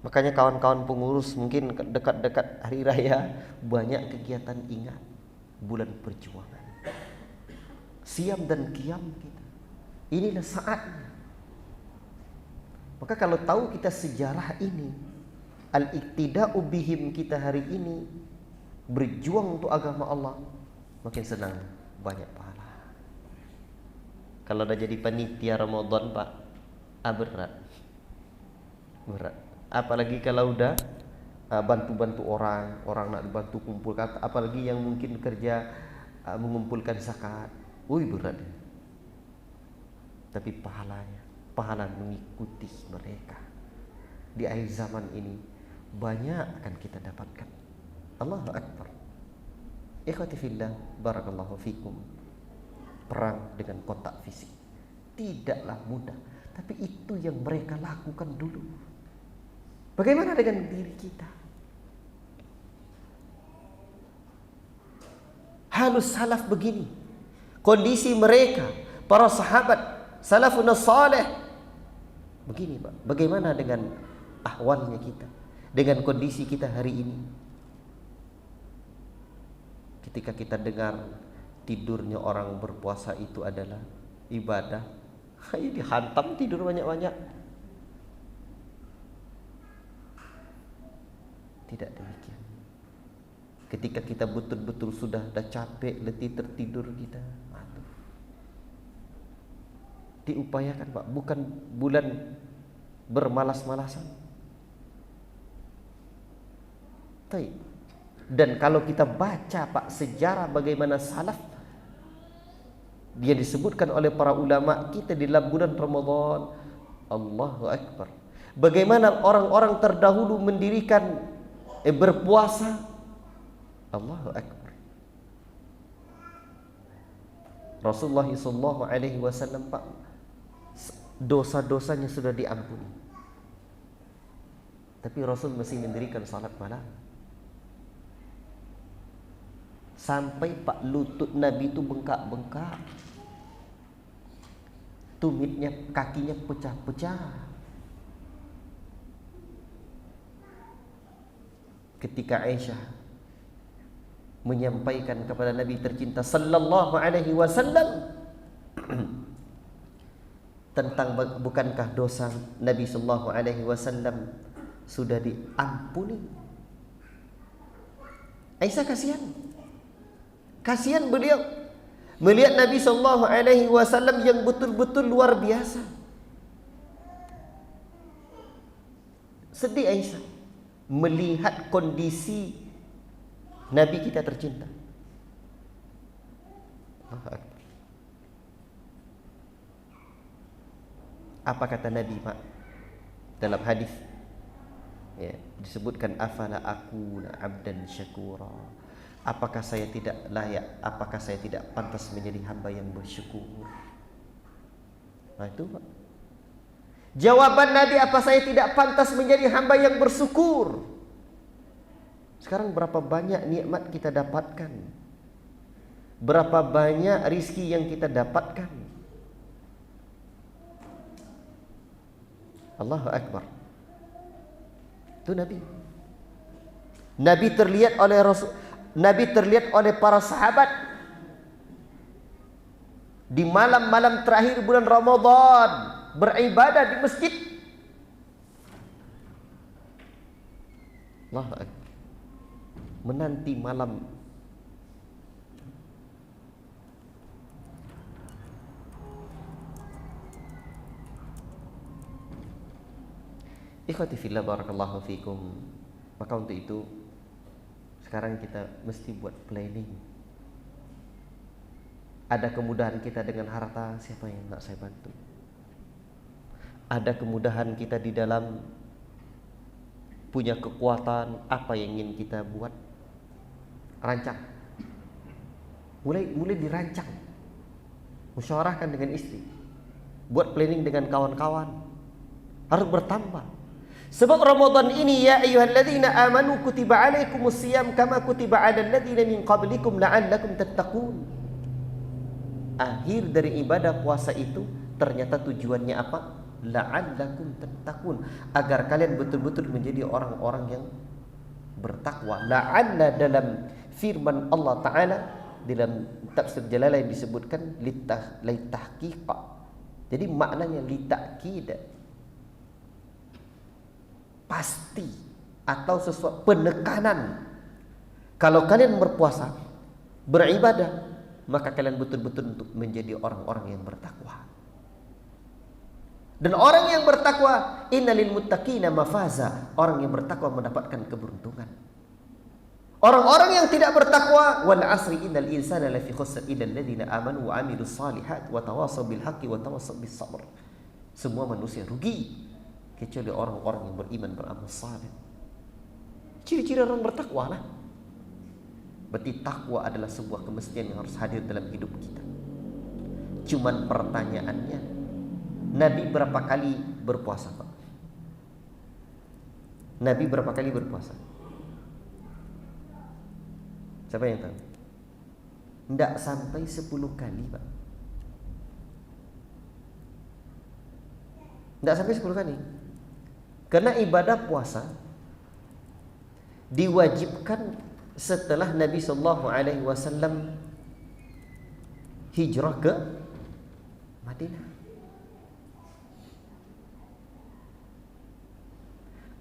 Makanya kawan-kawan pengurus mungkin dekat-dekat hari raya banyak kegiatan, ingat bulan perjuangan. Siam dan qiyam kita. Inilah saatnya. Maka kalau tahu kita sejarah ini, al-iktida'u bihim kita hari ini, berjuang untuk agama Allah, makin senang, banyak pahala. Kalau udah jadi panitia Ramadan, Pak, berat. Berat. Apalagi kalau udah bantu-bantu orang nak dibantu kumpulkan, apalagi yang mungkin kerja mengumpulkan zakat. Berat. Tapi pahala mengikuti mereka di akhir zaman ini banyak akan kita dapatkan. Allahu Akbar. Ikhwati fillah, barakallahu fikum. Perang dengan kontak fisik tidaklah mudah, tapi itu yang mereka lakukan dulu. Bagaimana dengan diri kita? Halus salaf begini, kondisi mereka, para sahabat salafun salih begini, Pak. Bagaimana dengan ahwalnya kita, dengan kondisi kita hari ini? Ketika kita dengar tidurnya orang berpuasa itu adalah ibadah, dihantam tidur banyak-banyak. Tidak demikian. Ketika kita betul-betul sudah capek, letih, tertidur kita, diupayakan, Pak. Bukan bulan bermalas-malasan. Dan kalau kita baca, Pak, sejarah bagaimana salaf, dia disebutkan oleh para ulama kita di dalam bulan Ramadan, Allahu Akbar. Bagaimana orang-orang terdahulu mendirikan berpuasa, Allahu Akbar. Rasulullah SAW, Pak, dosa-dosanya sudah diampuni, tapi Rasul masih mendirikan salat malam. Sampai, Pak, lutut Nabi itu bengkak-bengkak, tumitnya, kakinya pecah-pecah. Ketika Aisyah menyampaikan kepada Nabi tercinta sallallahu alaihi wasallam tentang bukankah dosa Nabi sallallahu alaihi wasallam sudah diampuni. Aisyah kasihan beliau melihat Nabi sallallahu alaihi wasallam yang betul-betul luar biasa. Sedih Aisyah melihat kondisi Nabi kita tercinta. Apa kata Nabi, Pak? Dalam hadis ya, disebutkan afala akuna abdan syakura. Apakah saya tidak layak, apakah saya tidak pantas menjadi hamba yang bersyukur? Nah itu, Pak. Jawaban Nabi, apa saya tidak pantas menjadi hamba yang bersyukur? Sekarang berapa banyak nikmat kita dapatkan? Berapa banyak rizki yang kita dapatkan? Allahu Akbar. Itu Nabi. Nabi terlihat oleh Rasul, Nabi terlihat oleh para sahabat di malam-malam terakhir bulan Ramadan beribadah di masjid. Allahu Akbar. Menanti malam ikhwati fillah barakallahu fikum. Maka untuk itu sekarang kita mesti buat planning. Ada kemudahan kita dengan harta, siapa yang nak saya bantu? Ada kemudahan kita di dalam punya kekuatan, apa yang ingin kita buat? Rancang. Mulai dirancang. Musyawarahkan dengan istri. Buat planning dengan kawan-kawan. Harus bertambah. Sebab Ramadan ini, ya ayyuhalladzina amanu kutiba alaikumusiyam kama kutiba alal ladzina min qablikum la'allakum tattaqun. Akhir dari ibadah puasa itu ternyata tujuannya apa? La'allakum tattaqun, agar kalian betul-betul menjadi orang-orang yang bertakwa. La'alla dalam firman Allah Ta'ala dalam tafsir Jalalain disebutkan litahqiqa. Jadi maknanya litakid, pasti atau sesuatu penekanan. Kalau kalian berpuasa, beribadah, maka kalian betul-betul untuk menjadi orang-orang yang bertakwa. Dan orang yang bertakwa, innalil muttaqina mafaza, orang yang bertakwa mendapatkan keberuntungan. Orang-orang yang tidak bertakwa, wal asri innal insana lafi khusr illa alladziina amanu wa 'amilus shalihat wa tawassaw bil haqqi wa tawassaw bis sabr. Semua manusia rugi kecuali orang-orang yang beriman, beramal saleh. Ciri-ciri orang bertakwa lah. Berarti takwa adalah sebuah kemestian yang harus hadir dalam hidup kita. Cuman pertanyaannya, Nabi berapa kali berpuasa, Pak? Nabi berapa kali berpuasa? Siapa yang tahu? Tidak sampai 10 kali, Pak. Tidak sampai 10 kali. Karena ibadah puasa diwajibkan setelah Nabi SAW hijrah ke Madinah.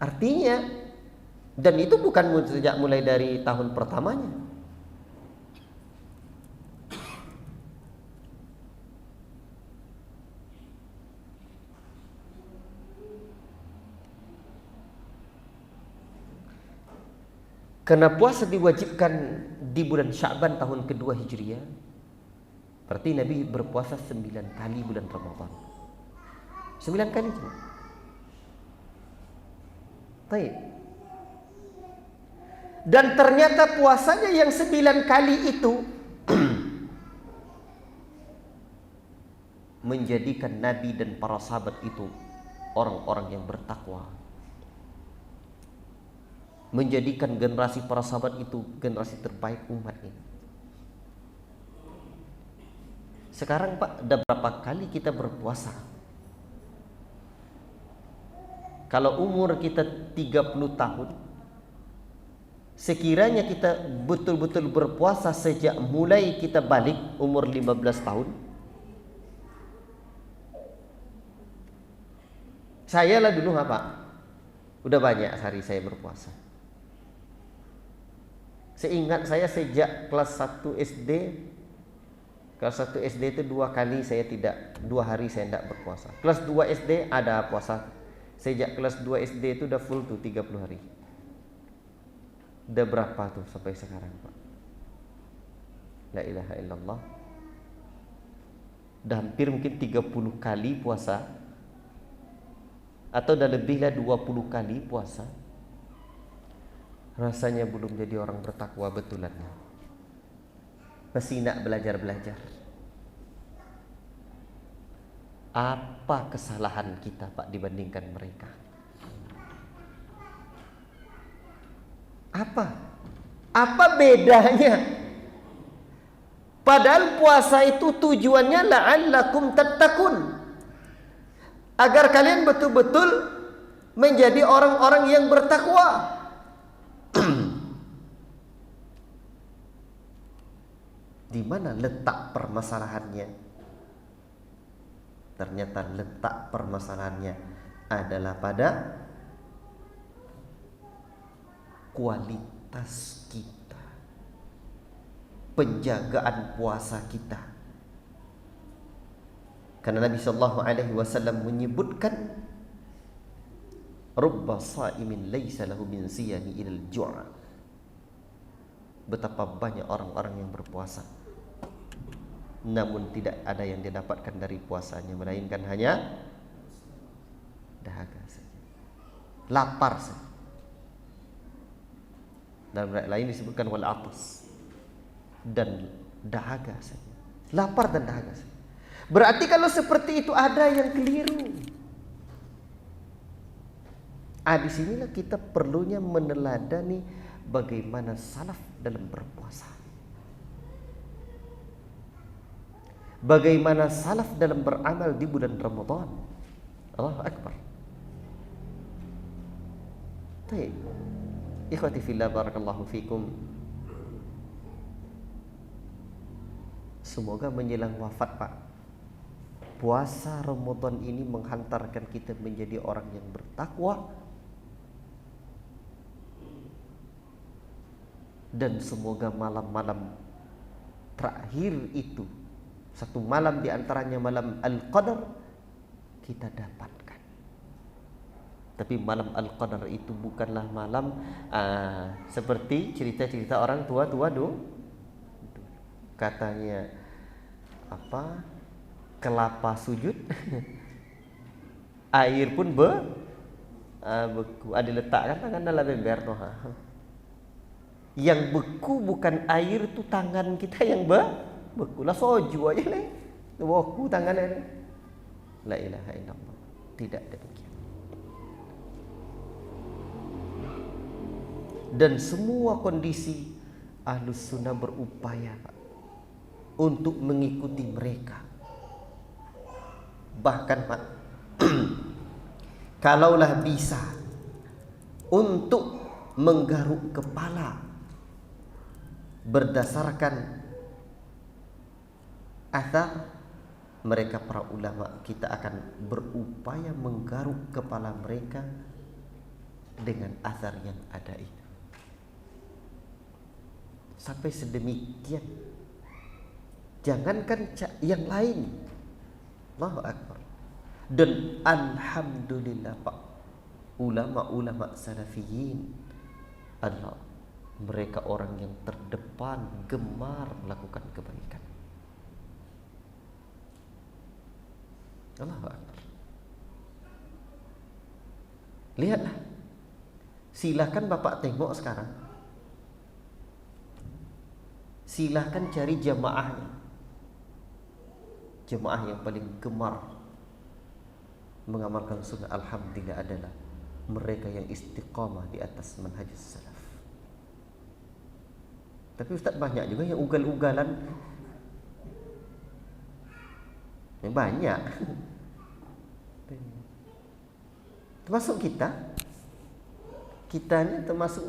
Artinya, dan itu bukan sejak mulai dari tahun pertamanya. Karena puasa diwajibkan di bulan Sya'ban tahun kedua Hijriah, berarti Nabi berpuasa 9 kali bulan Ramadan. 9 kali cuma. Baik. Dan ternyata puasanya yang 9 kali itu menjadikan Nabi dan para sahabat itu orang-orang yang bertakwa. Menjadikan generasi para sahabat itu generasi terbaik umat ini. Sekarang Pak, ada berapa kali kita berpuasa? Kalau umur kita 30 tahun, sekiranya kita betul-betul berpuasa sejak mulai kita balik umur 15 tahun, saya lah dulu apa? Udah banyak hari saya berpuasa. Seingat saya sejak kelas 1 SD, kelas 1 SD itu 2 kali saya tidak, 2 hari saya tidak berpuasa. Kelas 2 SD ada puasa. Sejak kelas 2 SD itu udah full tuh 30 hari. Udah berapa tuh sampai sekarang, Pak? La ilaha illallah. Udah hampir mungkin 30 kali puasa atau dah lebihlah 20 kali puasa, rasanya belum jadi orang bertakwa betulan. Masih nak belajar-belajar. Apa kesalahan kita Pak dibandingkan mereka? Apa bedanya? Padahal puasa itu tujuannya la'allakum tattaqun, agar kalian betul-betul menjadi orang-orang yang bertakwa. Di mana letak permasalahannya? Ternyata letak permasalahannya adalah pada kualitas kita, penjagaan puasa kita. Karena Nabi sallallahu alaihi wasallam menyebutkan, rubba shaimin laisa lahu min siyami ilal ju'a. Betapa banyak orang-orang yang berpuasa namun tidak ada yang dia dapatkan dari puasanya, melainkan hanya dahaga saja, lapar saja. Dalam ayat lain disebutkan wal atas, dan dahaga saja, lapar dan dahaga saja. Berarti kalau seperti itu ada yang keliru. Di sinilah kita perlunya meneladani bagaimana salaf dalam berpuasa, bagaimana salaf dalam beramal di bulan Ramadan. Allahu Akbar. Baik. Ikhwati fillah, barakallahu fikum. Semoga menjelang wafat Pak, puasa Ramadan ini menghantarkan kita menjadi orang yang bertakwa, dan semoga malam-malam terakhir itu, satu malam di antaranya malam Al-Qadar, kita dapatkan. Tapi malam Al-Qadar itu bukanlah malam seperti cerita-cerita orang tua-tua katanya apa, kelapa sujud air pun beku, ada letakkan tangan dalam ember tuh. Yang beku bukan air, itu tangan kita yang beku lah, soju aja nih, beku tangannya. La ilaha illallah. Tidak demikian. Dan semua kondisi Ahlus Sunnah berupaya untuk mengikuti mereka. Bahkan Pak, kalaulah bisa untuk menggaruk kepala berdasarkan athar mereka, para ulama, kita akan berupaya menggaruk kepala mereka dengan athar yang ada itu. Sampai sedemikian, jangankan yang lain. Allahu Akbar. Dan alhamdulillah Pak, ulama-ulama salafiyin adalah mereka orang yang terdepan gemar melakukan kebaikan. Allahu Akbar. Lihatlah, silahkan Bapak tengok sekarang, silahkan cari jamaahnya, jemaah yang paling gemar mengamalkan sunnah, alhamdulillah, adalah mereka yang istiqamah di atas manhajus salaf. Tapi Ustaz, banyak juga yang ugal-ugalan. Yang banyak. Termasuk kita. Kita ini termasuk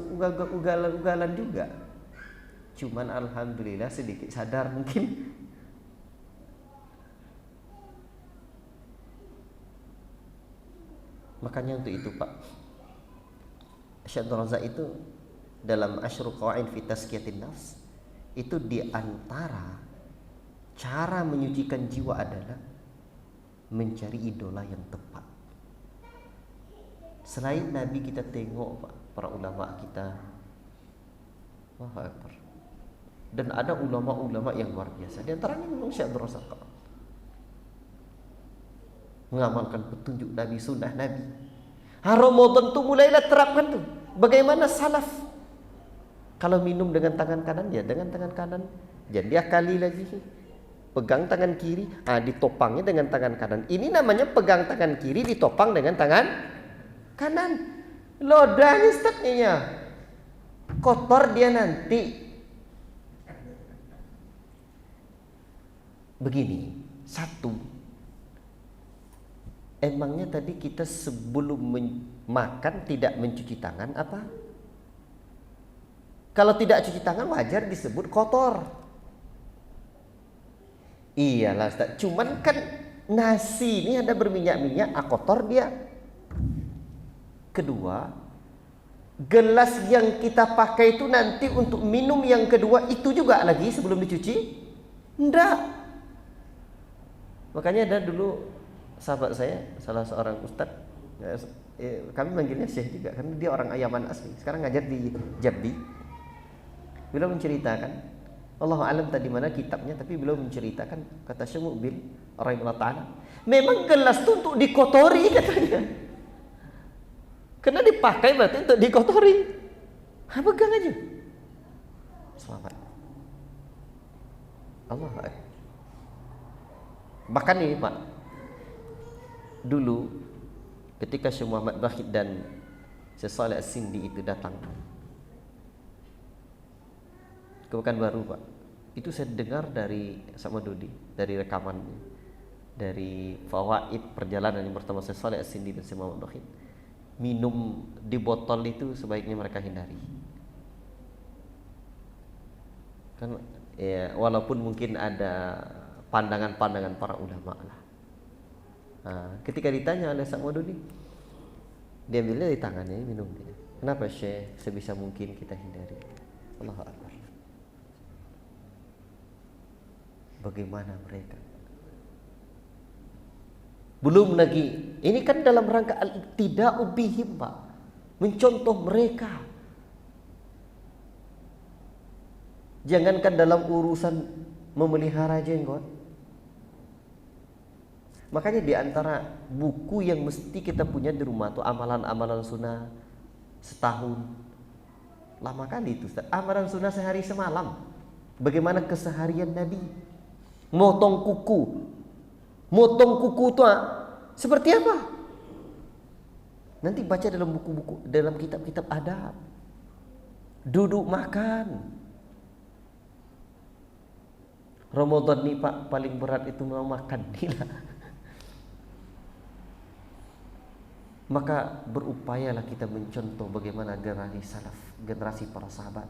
ugalan-ugalan juga. Cuman alhamdulillah sedikit sadar mungkin. Makanya untuk itu Pak, Syekh Abdul Razak itu dalam Asyrul Qawaid fi Tazkiyatin Nafs, itu diantara cara menyucikan jiwa adalah mencari idola yang tepat. Selain Nabi, kita tengok Pak, para ulama kita, Allahu Akbar. Dan ada ulama-ulama yang luar biasa. Di antaranya memang Syekh Abdul Razak. mengamalkan petunjuk Nabi, sunnah Nabi. Ramadan tuh mulailah terapkan tuh. Bagaimana salaf? Kalau minum dengan tangan kanan, ya dengan tangan kanan. Jadi dia kali lagi. Pegang tangan kiri, ditopangnya dengan tangan kanan. Ini namanya pegang tangan kiri, ditopang dengan tangan kanan. Lodanya staknya. Kotor dia nanti. Begini, satu, emangnya tadi kita sebelum makan tidak mencuci tangan apa? Kalau tidak cuci tangan wajar disebut kotor. Iyalah Ustaz, cuman kan nasi ini ada berminyak-minyak, kotor dia. Kedua, gelas yang kita pakai itu nanti untuk minum yang kedua itu juga lagi sebelum dicuci? Enggak. Makanya ada dulu sahabat saya, salah seorang ustadz, kami manggilnya Syekh juga karena dia orang Ayaman asli, sekarang ngajar di Jambi. Beliau menceritakan, Allah alam tadi mana kitabnya, tapi beliau menceritakan, kata Syekh Mubil rahimahullah ta'ala, memang gelas itu untuk dikotori katanya, karena dipakai berarti untuk dikotori. Pegang aja, selamat. Allah akbar. Bahkan ini Pak, dulu ketika Syekh Muhammad Bakhit dan Syekh Saleh As-Sindi itu datang ke Pekanbaru Pak, itu saya dengar dari sama Dodi, dari rekamannya, dari fawaid perjalanan yang pertama Syekh Saleh As-Sindi dan Syekh Muhammad Bakhit, minum di botol itu sebaiknya mereka hindari. Kan ya, walaupun mungkin ada pandangan-pandangan para ulama lah. Ketika ditanya oleh Syekh Maududi, dia ambilnya di tangannya minum dia. Kenapa Syekh? Sebisa mungkin kita hindari. Allahu Akbar. Bagaimana mereka? Belum lagi, ini kan dalam rangka al-iqtida'u bihim Pak, mencontoh mereka. Jangankan dalam urusan memelihara jenggot. Makanya di antara buku yang mesti kita punya di rumah tuh amalan-amalan sunnah setahun. Lama kali itu Ustaz. Amalan sunnah sehari semalam. Bagaimana keseharian Nabi? Motong kuku. Motong kuku itu seperti apa? Nanti baca dalam buku-buku, dalam kitab-kitab adab. Duduk makan. Ramadan nih Pak, paling berat itu mau makan nih. Maka berupayalah kita mencontoh bagaimana generasi salaf, generasi para sahabat.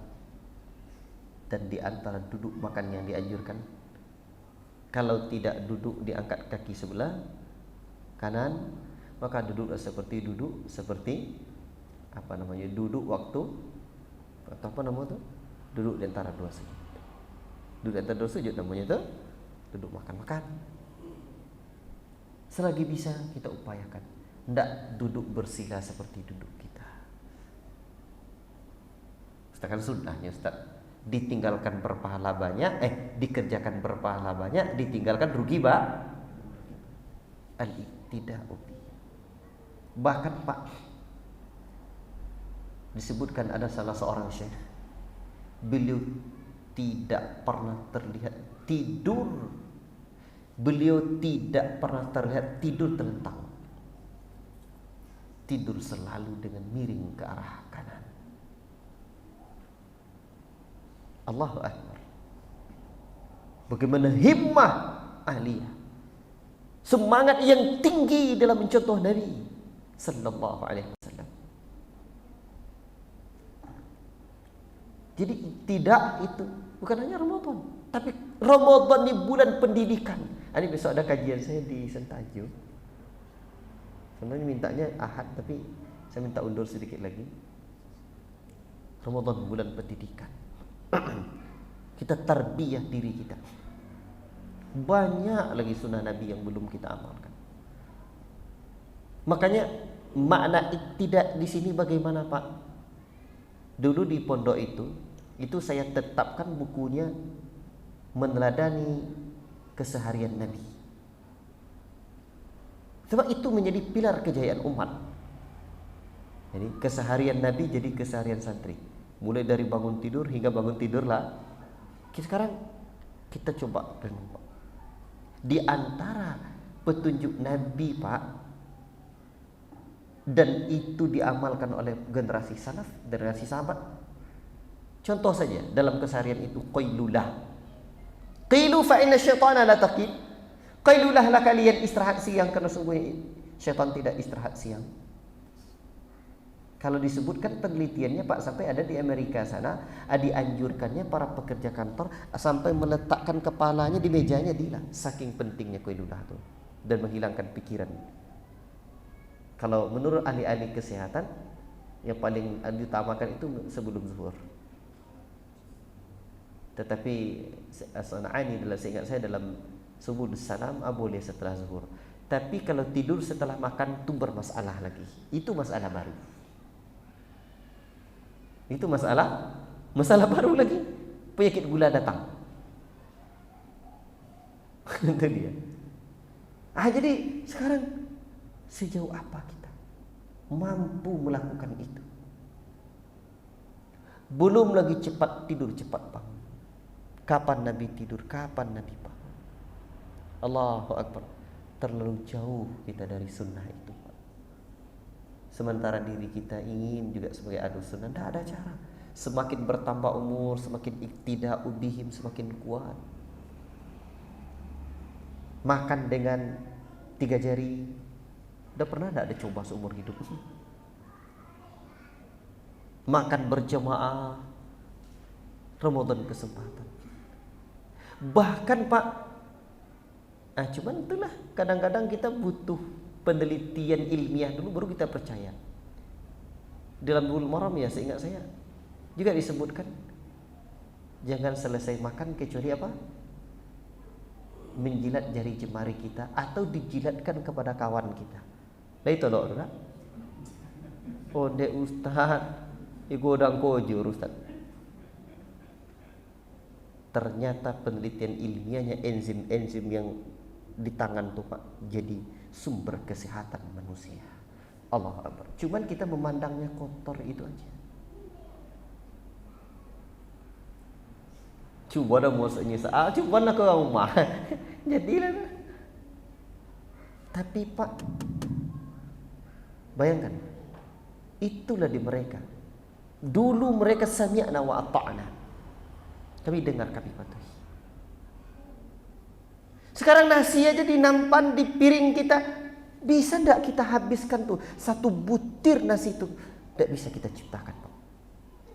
Dan di antara duduk makan yang dianjurkan, kalau tidak duduk diangkat kaki sebelah kanan, maka duduklah seperti duduk waktu atau apa namanya itu? Duduk di antara dua sujud. Duduk di antara dua sujud namanya itu duduk makan-makan. Selagi bisa kita upayakan. Tidak duduk bersila seperti duduk kita. Ustaz kan sunnahnya Ustaz, ditinggalkan berpahala banyak, dikerjakan berpahala banyak, ditinggalkan rugi Pak. Al-iqtida'u. Bahkan Pak, disebutkan ada salah seorang syekh, beliau tidak pernah terlihat tidur. Beliau tidak pernah terlihat tidur telentang. Tidur selalu dengan miring ke arah kanan. Allahu Akbar. Bagaimana himmah ahliyah, semangat yang tinggi dalam mencontoh Nabi sallallahu alaihi wasallam. Jadi tidak itu bukan hanya Ramadan, tapi Ramadan ini bulan pendidikan. Ini besok ada kajian saya di Sentaju. Sebenarnya mintanya Ahad, tapi saya minta undur sedikit lagi. Ramadan bulan pendidikan. Kita tarbiyah diri kita. Banyak lagi sunnah Nabi yang belum kita amalkan. Makanya makna tidak di sini bagaimana Pak? Dulu di pondok itu saya tetapkan bukunya meneladani keseharian Nabi. Sebab itu menjadi pilar kejayaan umat. Jadi keseharian Nabi jadi keseharian santri. Mulai dari bangun tidur hingga bangun tidurlah. Sekarang kita coba renung. Di antara petunjuk Nabi, Pak, dan itu diamalkan oleh generasi salaf, generasi sahabat. Contoh saja dalam keseharian itu qailulah. Qilu fa inna syaitana la taqil. Qailulah lah kalian istirahat siang karena sungguhnya syaitan tidak istirahat siang. Kalau disebutkan penelitiannya Pak, sampai ada di Amerika sana, dianjurkannya para pekerja kantor sampai meletakkan kepalanya di mejanya dilah, saking pentingnya qailulah itu dan menghilangkan pikiran. Kalau menurut ahli-ahli kesehatan, yang paling diutamakan itu sebelum zuhur. Tetapi Sana'ani dalam seingat saya dalam Subul Salam boleh setelah zuhur. Tapi kalau tidur setelah makan itu bermasalah lagi. Itu masalah baru. Itu masalah baru lagi. Penyakit gula datang. Itu dia. Jadi sekarang sejauh apa kita mampu melakukan itu? Belum lagi cepat tidur, cepat bangun. Kapan Nabi tidur? Kapan Nabi bangun? Allahu Akbar. Terlalu jauh kita dari sunnah itu. Sementara diri kita ingin juga sebagai ahlu sunnah, tidak ada cara. Semakin bertambah umur, semakin iktida'u bihim, semakin kuat. Makan dengan 3 jari. Udah pernah tidak ada coba seumur hidup? Makan berjamaah, Ramadan kesempatan. Bahkan Pak, cuman itulah kadang-kadang kita butuh penelitian ilmiah dulu baru kita percaya. Dalam Bulughul Maram ya, seingat saya juga disebutkan jangan selesai makan kecuali apa? Menjilat jari jemari kita atau dijilatkan kepada kawan kita. Lah itu loh, enggak? Oh, dek Ustaz, igodang kojur Ustaz. Ternyata penelitian ilmiahnya enzim-enzim yang di tangan tuh Pak jadi sumber kesehatan manusia. Allah Akbar. Cuman kita memandangnya kotor itu aja. Coba dah muasanya saat, coba nak ke rumah. Jadilah. Tapi Pak, bayangkan, itulah di mereka. Dulu mereka sami'na wa ata'na. Kami dengar, kami patuhi. Sekarang nasi aja dinampan di piring kita, bisa tidak kita habiskan tuh satu butir nasi itu? Tidak bisa kita ciptakan Pak.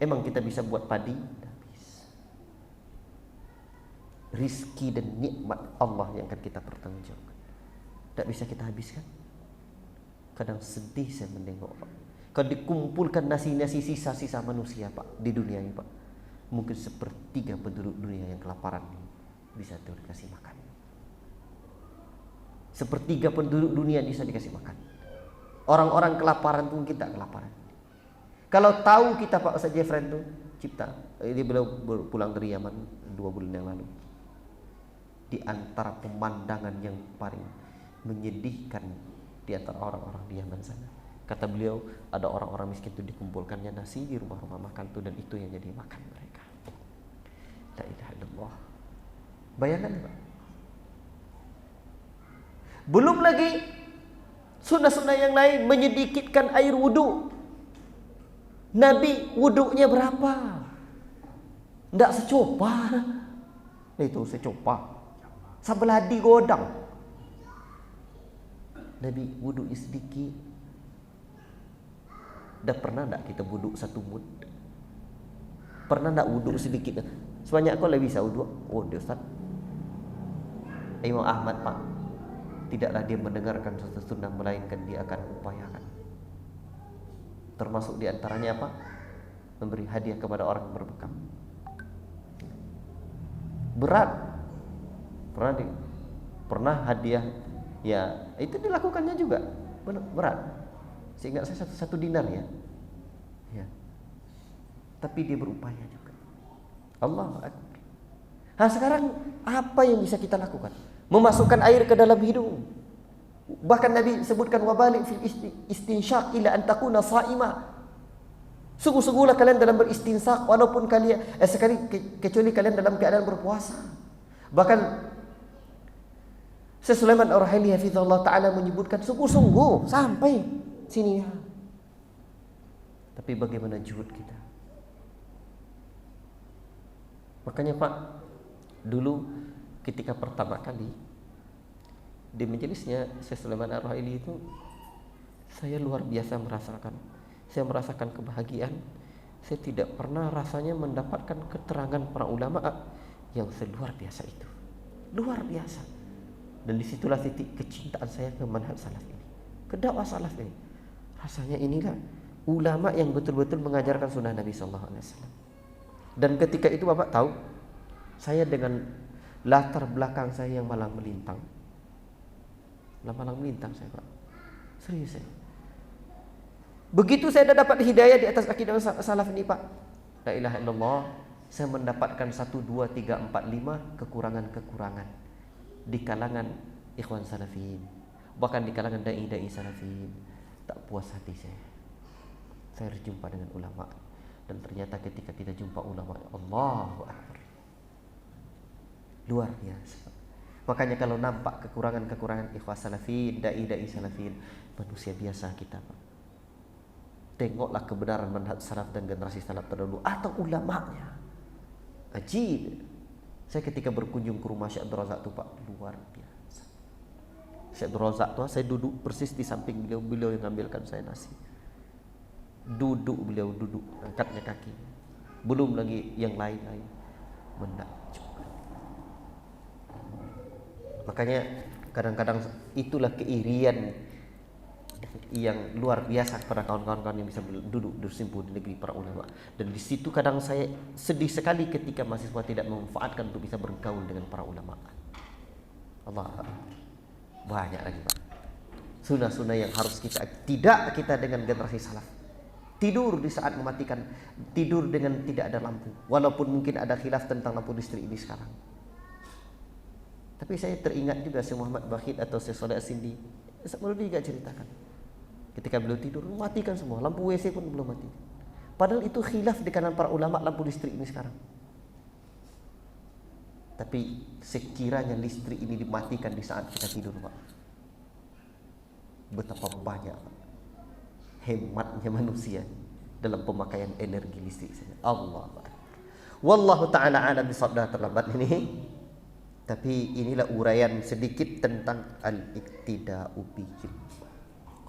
Emang kita bisa buat padi? Tidak bisa. Rizki dan nikmat Allah yang akan kita pertanggungjawabkan. Tidak bisa kita habiskan. Kadang sedih saya menengok Pak. Kalau dikumpulkan nasi-nasi sisa-sisa manusia Pak di dunia ini Pak, mungkin 1/3 penduduk dunia yang kelaparan bisa dikasih makan. 1/3 penduduk dunia bisa dikasih makan. Orang-orang kelaparan pun kita kelaparan. Kalau tahu kita Pak Ustaz Jefren tuh cipta, dia beliau pulang dari Yaman 2 bulan yang lalu. Di antara pemandangan yang paling menyedihkan di antara orang-orang di Yaman sana, kata beliau, ada orang-orang miskin itu dikumpulkannya nasi di rumah-rumah makan tuh, dan itu yang jadi makan mereka. La ilaha illallah. Bayangkan Pak. Belum lagi sunnah-sunnah yang lain, menyedikitkan air wudu. Nabi wudunya berapa? Tidak secopa. Itu secopa. Sabeladi godang. Nabi wudunya sedikit. Dah pernah tak kita wuduk 1 mud? Pernah tak wuduk sedikit? Sebanyak kau lebih bisa wuduk? Oh dia Ustaz, Imam Ahmad Pak, tidaklah dia mendengarkan satu sunnah melainkan dia akan upayakan. Termasuk diantaranya apa? Memberi hadiah kepada orang yang berbekam. Berat. Pernah hadiah, ya itu dilakukannya juga berat. Seingat saya 1 dinar ya. Tapi dia berupaya juga. Allahu Akbar. Nah sekarang apa yang bisa kita lakukan? Memasukkan air ke dalam hidung. Bahkan Nabi sebutkan wabalik fil istinsyaq ila an takuna sha'ima. Sungguh-sungguhlah kalian dalam beristinsak walaupun kalian kecuali kalian dalam keadaan berpuasa. Bahkan Syekh Sulaiman Ar-Ruhaili hafizahullah taala menyebutkan sungguh-sungguh sampai sini. Tapi bagaimana juhud kita? Makanya Pak, dulu ketika pertama kali di majelisnya Syekh Sulaiman Ar-Ruhaili itu, saya luar biasa merasakan. Saya merasakan kebahagiaan. Saya tidak pernah rasanya mendapatkan keterangan para ulama yang seluar biasa itu. Luar biasa. Dan disitulah titik kecintaan saya ke manhaj salaf ini, ke dakwah salaf ini. Rasanya inilah ulama yang betul-betul mengajarkan sunnah Nabi Sallallahu Alaihi Wasallam. Dan ketika itu Bapak tahu, saya dengan latar belakang saya yang malang melintang, saya Pak, serius saya. Begitu saya dah dapat hidayah di atas akidah salaf ini Pak, la ilaha illallah, saya mendapatkan 1, 2, 3, 4, 5 kekurangan-kekurangan di kalangan ikhwan salafin, bahkan di kalangan dai-dai salafin. Tak puas hati saya berjumpa dengan ulama, dan ternyata ketika kita jumpa ulama, Allahu Akbar, luar biasa. Makanya kalau nampak kekurangan-kekurangan ikhwan salafin, dai-dai salafin, manusia biasa kita Pak, tengoklah kebenaran manhaj salaf dan generasi salaf terdahulu atau ulamanya. Ajib. Saya ketika berkunjung ke rumah Syekh Abdul Razak tu Pak, luar biasa. Syekh Abdul Razak tu, saya duduk persis di samping beliau yang ambilkan saya nasi. Beliau duduk, angkatnya kaki. Belum lagi yang lain-lain. Menakjubkan. Makanya kadang-kadang itulah keirian yang luar biasa kepada kawan-kawan yang bisa duduk bersimpuh di negeri para ulama. Dan di situ kadang saya sedih sekali ketika mahasiswa tidak memanfaatkan untuk bisa bergaul dengan para ulama. Allah, banyak lagi Pak. Sunnah-sunnah yang harus tidak kita dengan generasi salaf. Tidur di saat mematikan, tidur dengan tidak ada lampu. Walaupun mungkin ada khilaf tentang lampu listrik ini sekarang. Tapi saya teringat juga Syekh Muhammad Bakhit atau Syekh Saleh As-Sindi. Sebelum juga ceritakan, ketika beliau tidur, matikan semua, lampu WC pun belum mati. Padahal itu khilaf di kalangan para ulama lampu listrik ini sekarang. Tapi sekiranya listrik ini dimatikan di saat kita tidur Pak, betapa banyak Pak, hematnya manusia dalam pemakaian energi listrik saja. Allah Akbar. Wallahu ta'ala alam bisabda terlambat ini. Tapi inilah uraian sedikit tentang al-iktida'u bihim.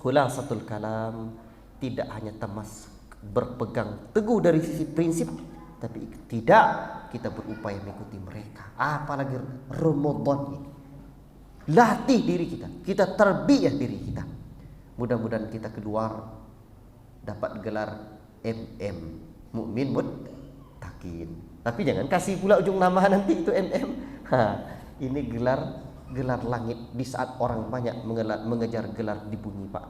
Khulasatul kalam, tidak hanya termasuk berpegang teguh dari sisi prinsip, tapi tidak kita berupaya mengikuti mereka. Apalagi Ramadan ini, latih diri kita terbiah diri kita. Mudah-mudahan kita keluar dapat gelar MM, mukmin muttaqin. Tapi jangan kasih pula ujung nama nanti itu MM. Ini gelar langit. Di saat orang banyak mengejar gelar di bumi Pak,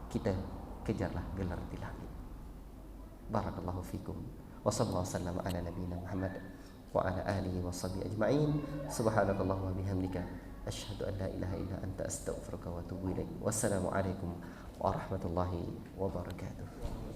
kita kejarlah gelar di langit. Barakallahu fikum. Wa sallallahu wasallam ala nabiyina Muhammad wa ala alihi wa sahbihi ajma'in. Subhanakallahumma bihamdika asyhadu an la ilaha illa anta astaghfiruka wa atubu ilaik. Wassalamu alaikum warahmatullahi wabarakatuh.